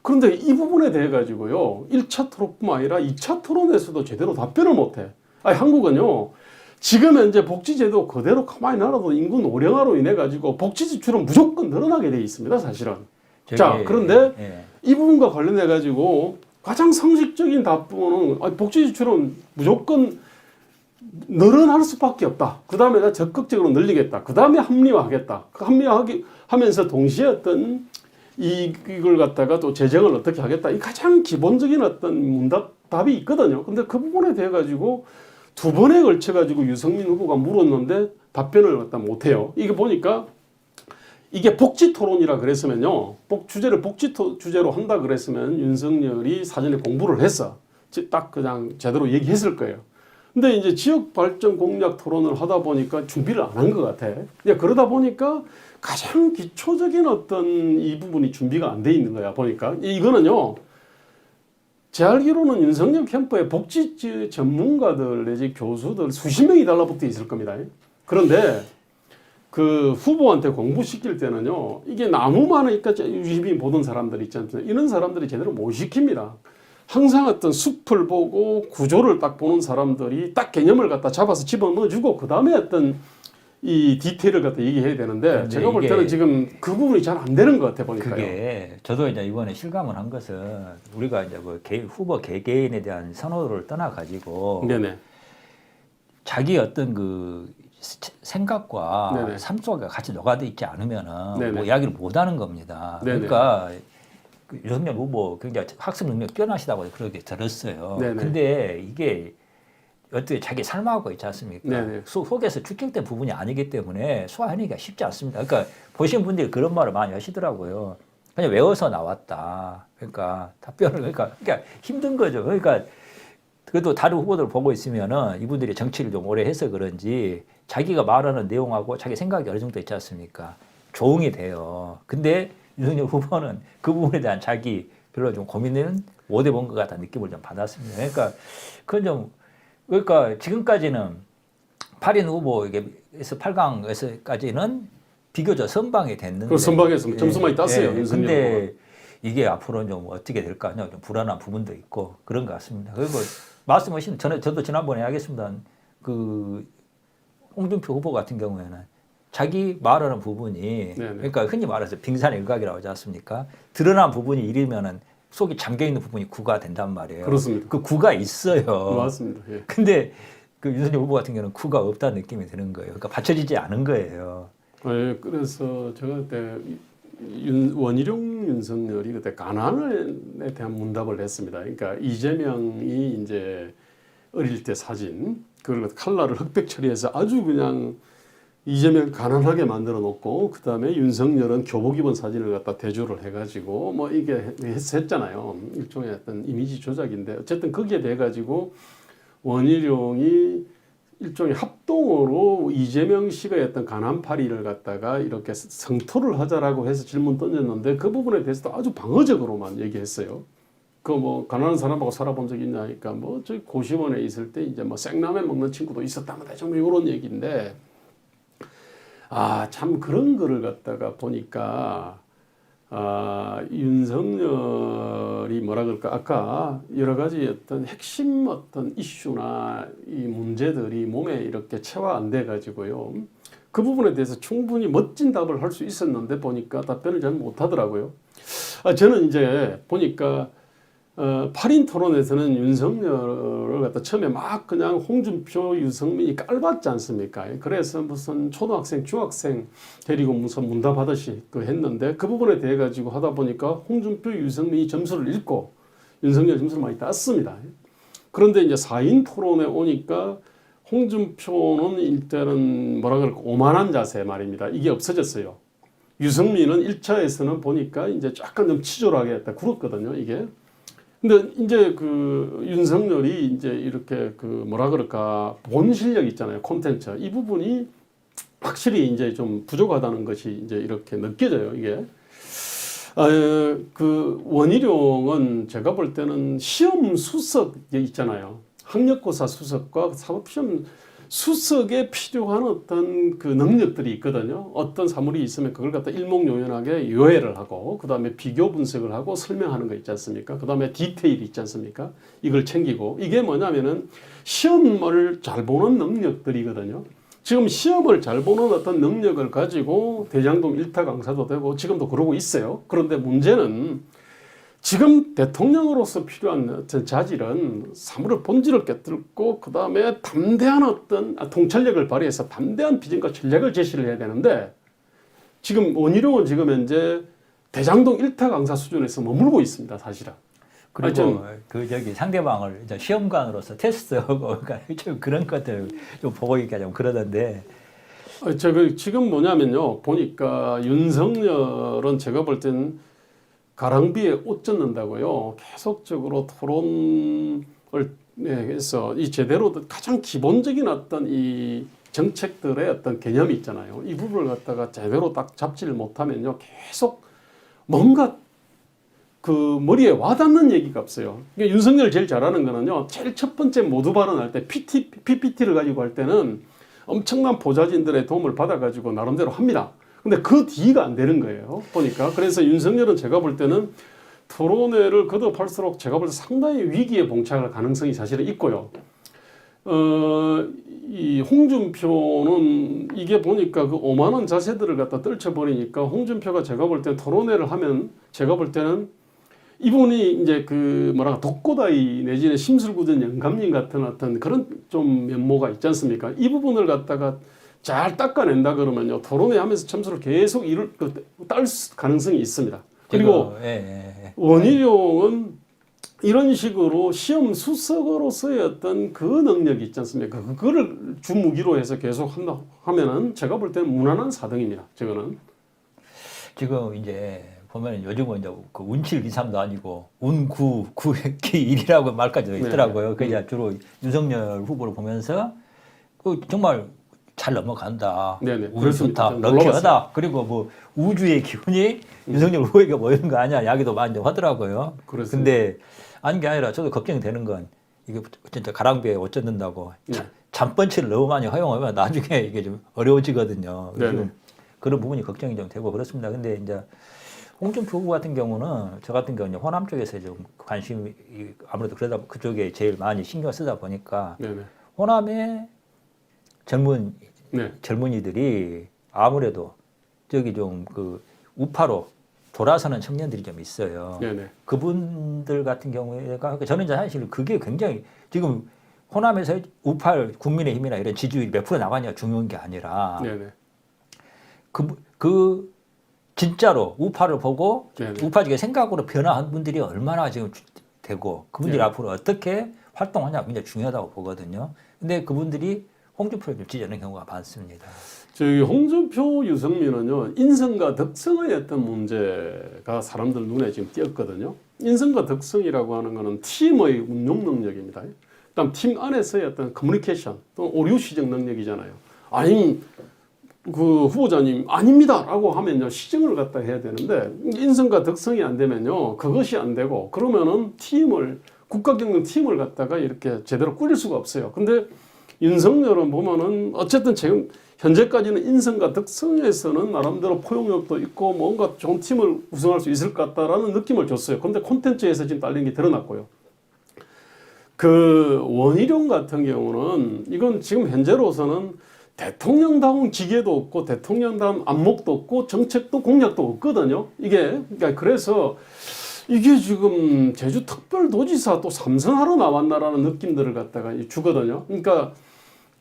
그런데 이 부분에 대해 가지고요, 1차 토론뿐만 아니라 2차 토론에서도 제대로 답변을 못해. 한국은요, 지금 현재 복지제도 그대로 가만히 놔둬도 인구 노령화로 인해 가지고 복지 지출은 무조건 늘어나게 돼 있습니다, 사실은. 자, 그런데 이 부분과 관련해 가지고 가장 상식적인 답변은 복지 지출은 무조건 늘어날 수밖에 없다. 그 다음에 내가 적극적으로 늘리겠다. 그 다음에 합리화하겠다. 합리화하면서 동시에 어떤 이걸 갖다가 또 재정을 어떻게 하겠다. 이 가장 기본적인 어떤 답이 있거든요. 근데 그 부분에 대해 가지고 두 번에 걸쳐 가지고 유승민 후보가 물었는데 답변을 갖다 못해요. 이게 보니까 이게 복지 토론이라 그랬으면요. 주제를 복지 주제로 한다 그랬으면 윤석열이 사전에 공부를 했어. 딱 그냥 제대로 얘기했을 거예요. 근데 이제 지역 발전 공약 토론을 하다 보니까 준비를 안 한 것 같아. 그러다 보니까 가장 기초적인 어떤 이 부분이 준비가 안 돼 있는 거야. 보니까 이거는요. 제 알기로는 윤석열 캠프에 복지 전문가들 내지 교수들 수십 명이 달라붙어 있을 겁니다. 그런데 그 후보한테 공부시킬 때는요. 이게 너무 많으니까 유시민 보던 사람들 있지 않습니까? 이런 사람들이 제대로 못 시킵니다. 항상 어떤 숲을 보고 구조를 딱 보는 사람들이 딱 개념을 갖다 잡아서 집어넣어주고 그 다음에 어떤 이 디테일을 갖다 얘기해야 되는데 제가 볼 때는 지금 그 부분이 잘 안 되는 것 같아 보니까요. 그게 저도 이제 이번에 실감을 한 것은 우리가 이제 뭐 후보 개개인에 대한 선호를 떠나 가지고 네네. 자기 어떤 그 생각과 네네. 삶 속에 같이 녹아져 있지 않으면은 네네. 뭐 이야기를 못 하는 겁니다. 네네. 그러니까 윤석열 후보 굉장히 학습 능력 뛰어나시다고 그렇게 들었어요. 네네. 근데 이게 어떻게 자기 삶하고 있지 않습니까? 네네. 속에서 축적된 부분이 아니기 때문에 소화하기가 쉽지 않습니다. 그러니까 보신 분들이 그런 말을 많이 하시더라고요. 그냥 외워서 나왔다. 그러니까 답변을 그러니까 힘든 거죠. 그러니까 그래도 다른 후보들 보고 있으면은 이분들이 정치를 좀 오래 해서 그런지 자기가 말하는 내용하고 자기 생각이 어느 정도 있지 않습니까? 조응이 돼요. 근데 윤석열 후보는 그 부분에 대한 자기 별로 좀 고민은 못 해본 것 같다는 느낌을 좀 받았습니다. 그러니까 그건 좀 그러니까 지금까지는 8인 후보에서 8강에서까지는 비교적 선방이 됐는데 그 선방에서 점수 많이 땄어요. 윤석열 근데 후보가. 이게 앞으로는 좀 어떻게 될까 좀 불안한 부분도 있고 그런 것 같습니다. 그리고 말씀하신 저도 지난번에 하겠습니다. 그 홍준표 후보 같은 경우에는 자기 말하는 부분이 네네. 그러니까 흔히 말해서 빙산의 일각이라고 하지 않습니까? 드러난 부분이 이르면은 속이 잠겨 있는 부분이 구가 된단 말이에요. 그렇습니다. 그 구가 있어요. 맞습니다. 예. 근데 그 윤석열 후보 같은 경우는 구가 없다는 느낌이 드는 거예요. 그러니까 받쳐지지 않은 거예요. 예, 그래서 제가 그때 원희룡 윤석열이 그때 가난에 대한 문답을 했습니다. 그러니까 이재명이 이제 어릴 때 사진 그걸 칼라를 흑백 처리해서 아주 그냥 이재명 가난하게 만들어 놓고 그 다음에 윤석열은 교복 입은 사진을 갖다 대조를 해가지고 뭐 이게 했잖아요. 일종의 어떤 이미지 조작인데 어쨌든 거기에 대해 가지고 원희룡이 일종의 합동으로 이재명 씨가 어떤 가난파리를 갖다가 이렇게 성토를 하자라고 해서 질문 던졌는데 그 부분에 대해서도 아주 방어적으로만 얘기했어요. 그 뭐 가난한 사람하고 살아본 적 있냐니까 뭐 저희 고시원에 있을 때 이제 뭐 생라면 먹는 친구도 있었다면 정말 이런 얘기인데 참 그런 거를 갖다가 보니까 윤석열이 뭐라 그럴까 아까 여러 가지 어떤 핵심 어떤 이슈나 이 문제들이 몸에 이렇게 체화 안 돼 가지고요. 그 부분에 대해서 충분히 멋진 답을 할 수 있었는데 보니까 답변을 잘 못하더라고요. 저는 이제 보니까 8인 토론에서는 윤석열을 갖다 처음에 막 그냥 홍준표, 유승민이 깔봤지 않습니까? 그래서 무슨 초등학생, 중학생 데리고 무슨 문답하듯이 했는데 그 부분에 대해 가지고 하다 보니까 홍준표, 유승민이 점수를 읽고 윤석열 점수를 많이 땄습니다. 그런데 이제 4인 토론에 오니까 홍준표는 일단은 뭐라 그럴까 오만한 자세 말입니다. 이게 없어졌어요. 유승민은 1차에서는 보니까 이제 약간 좀 치졸하게 했다 굴었거든요. 이게. 근데 이제 그 윤석열이 이제 이렇게 그 뭐라 그럴까 본 실력 있잖아요. 콘텐츠. 이 부분이 확실히 이제 좀 부족하다는 것이 이제 이렇게 느껴져요. 이게. 그 원희룡은 제가 볼 때는 시험 수석 있잖아요. 학력고사 수석과 사법시험 수석에 필요한 어떤 그 능력들이 있거든요. 어떤 사물이 있으면 그걸 갖다 일목요연하게 요해를 하고 그 다음에 비교 분석을 하고 설명하는 거 있지 않습니까? 그 다음에 디테일이 있지 않습니까? 이걸 챙기고 이게 뭐냐면은 시험을 잘 보는 능력들이거든요. 지금 시험을 잘 보는 어떤 능력을 가지고 대장동 1타 강사도 되고 지금도 그러고 있어요. 그런데 문제는 지금 대통령으로서 필요한 어떤 자질은 사물의 본질을 깨뜨리고 그 다음에 담대한 어떤 통찰력을 발휘해서 담대한 비전과 전략을 제시를 해야 되는데 지금 원희룡은 지금 현재 대장동 1타 강사 수준에서 머물고 있습니다, 사실은. 그리고 그 저기 상대방을 이제 시험관으로서 테스트하고 좀 그런 것들 좀 보고 있게 좀 그러던데. 지금 뭐냐면요, 보니까 윤석열은 제가 볼 땐 가랑비에 옷 젖는다고요. 계속적으로 토론을 해서 이 제대로 가장 기본적인 어떤 이 정책들의 어떤 개념이 있잖아요. 이 부분을 갖다가 제대로 딱 잡지를 못하면요, 계속 뭔가 그 머리에 와닿는 얘기가 없어요. 그러니까 윤석열 제일 잘하는 거는요, 제일 첫 번째 모두 발언할 때 PPT를 가지고 할 때는 엄청난 보좌진들의 도움을 받아가지고 나름대로 합니다. 근데 그 뒤가 안 되는 거예요, 보니까. 그래서 윤석열은 제가 볼 때는 토론회를 거듭할수록 제가 볼 때 상당히 위기에 봉착할 가능성이 사실은 있고요. 이 홍준표는 이게 보니까 그 오만한 자세들을 갖다 떨쳐버리니까 홍준표가 제가 볼 때 토론회를 하면 제가 볼 때는 이분이 이제 그 뭐랄까 독고다이 내지는 심술궂은 영감님 같은 어떤 그런 좀 면모가 있지 않습니까? 이 부분을 갖다가 잘 닦아낸다 그러면요, 토론회 하면서 점수를 계속 딸 가능성이 있습니다. 그리고 원희룡은 이런 식으로 시험 수석으로서의 어떤 그 능력이 있지 않습니까? 그거를 주무기로 해서 계속 하면은 제가 볼 때는 무난한 4등입니다. 저거는. 지금 이제 보면 요즘은 이제 그 운칠 2, 3도 아니고 운구 9기 1이라고 말까지 있더라고요. 그 이제 주로 윤석열 후보를 보면서 그 정말 잘 넘어간다. 운 좋다. 럭키하다. 그리고 뭐 우주의 기운이 윤석열 후보에게 모이는 거 아니야. 이야기도 많이 하더라고요. 근데 아닌 게 아니라 저도 걱정이 되는 건 이게 진짜 가랑비에 옷 젖는다고 잠번치를 너무 많이 허용하면 나중에 이게 좀 어려워지거든요. 그런 부분이 걱정이 좀 되고 그렇습니다. 근데 이제 홍준표 후보 같은 경우는 저 같은 경우는 호남 쪽에서 좀 관심이 아무래도 그러다 그쪽에 제일 많이 신경 쓰다 보니까 호남의 젊은이들이 아무래도 저기 좀 그 우파로 돌아서는 청년들이 좀 있어요. 그분들 같은 경우에가 저는 이제 사실 그게 굉장히 지금 호남에서 우파 국민의힘이나 이런 지지율이 몇 프로 나가냐가 중요한 게 아니라 그 진짜로 우파를 보고 우파 쪽의 생각으로 변화한 분들이 얼마나 지금 되고 그분들이 앞으로 어떻게 활동하냐가 굉장히 중요하다고 보거든요. 근데 그분들이 홍준표를 좀 지지하는 경우가 많습니다. 저기 홍준표, 유승민은요, 인성과 덕성의 어떤 문제가 사람들 눈에 지금 띄었거든요. 인성과 덕성이라고 하는 거는 팀의 운용 능력입니다. 그다음 팀 안에서의 어떤 커뮤니케이션 또는 오류 시정 능력이잖아요. 아니 그 후보자님 아닙니다라고 하면요, 시정을 갖다 해야 되는데 인성과 덕성이 안 되면요, 그것이 안 되고 그러면은 국가 경영 팀을 갖다가 이렇게 제대로 꾸릴 수가 없어요. 근데 윤석열은 보면은 어쨌든 지금 현재까지는 인성과 덕성에서는 나름대로 포용력도 있고 뭔가 좋은 팀을 구성할 수 있을 것 같다라는 느낌을 줬어요. 근데 콘텐츠에서 지금 딸린 게 드러났고요. 그 원희룡 같은 경우는 이건 지금 현재로서는 대통령다운 기계도 없고 대통령다운 안목도 없고 정책도 공약도 없거든요. 이게 그러니까 그래서 이게 지금 제주특별도지사 또 삼선하러 나왔나라는 느낌들을 갖다가 주거든요. 그러니까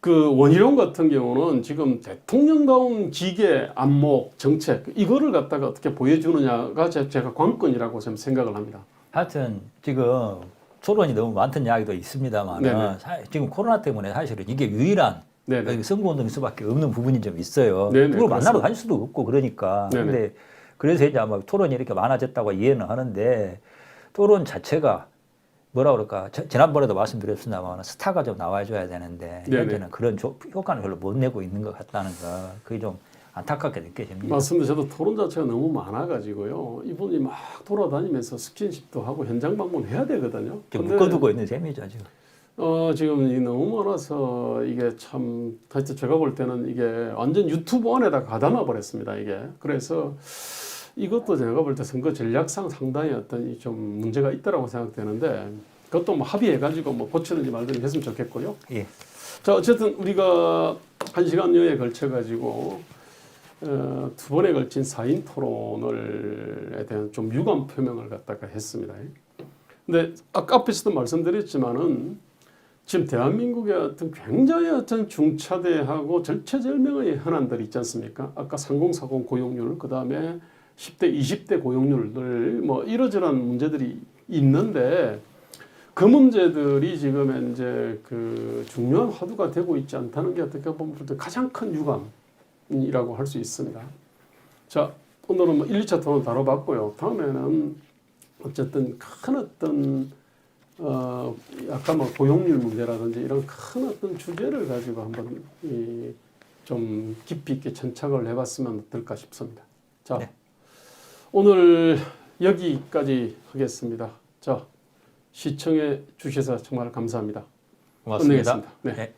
그 원희룡 같은 경우는 지금 대통령다운 기계, 안목, 정책 이거를 갖다가 어떻게 보여주느냐가 제가 관건이라고 좀 생각을 합니다. 하여튼 지금 토론이 너무 많던 이야기도 있습니다만 지금 코로나 때문에 사실은 이게 유일한 선거운동일 수밖에 없는 부분이 좀 있어요. 누구 만나러 다닐 수도 없고 그러니까. 근데 그래서 이제 아마 토론이 이렇게 많아졌다고 이해는 하는데 토론 자체가 뭐라 그럴까 지난번에도 말씀드렸습니다만 스타가 좀 나와줘야 되는데 현재는 그런 효과는 별로 못 내고 있는 것 같다는 거 그게 좀 안타깝게 느껴집니다. 맞습니다. 저도 토론 자체가 너무 많아가지고요. 이분이 막 돌아다니면서 스킨십도 하고 현장 방문해야 되거든요. 좀 묶어두고 있는 셈이죠 지금. 지금 너무 많아서 이게 참 하여튼 제가 볼 때는 이게 완전 유튜브 안에다 가담아 버렸습니다. 이게 그래서 이것도 제가 볼 때 선거 전략상 상당히 어떤 좀 문제가 있다라고 생각되는데 그것도 뭐 합의해가지고 뭐 고치든지 말든지 했으면 좋겠고요. 자 어쨌든 우리가 1시간여에 걸쳐가지고 두 번에 걸친 4인 토론에 대한 좀 유감 표명을 갖다가 했습니다. 근데 아까 앞에서도 말씀드렸지만은 지금 대한민국의 어떤 굉장히 어떤 중차대하고 절체절명의 현안들이 있지 않습니까? 아까 3040 고용률, 그 다음에 10대, 20대 고용률들 뭐 이러저러한 문제들이 있는데 그 문제들이 지금 이제 그 중요한 화두가 되고 있지 않다는 게 어떻게 보면 가장 큰 유감이라고 할 수 있습니다. 자, 오늘은 뭐 1, 2차 토론 다뤄봤고요. 다음에는 어쨌든 큰 어떤 아까 뭐 고용률 문제라든지 이런 큰 어떤 주제를 가지고 한번 좀 깊이 있게 천착을 해봤으면 어떨까 싶습니다. 자, 네. 오늘 여기까지 하겠습니다. 자, 시청해 주셔서 정말 감사합니다. 고맙습니다. 끝내겠습니다. 네. 네.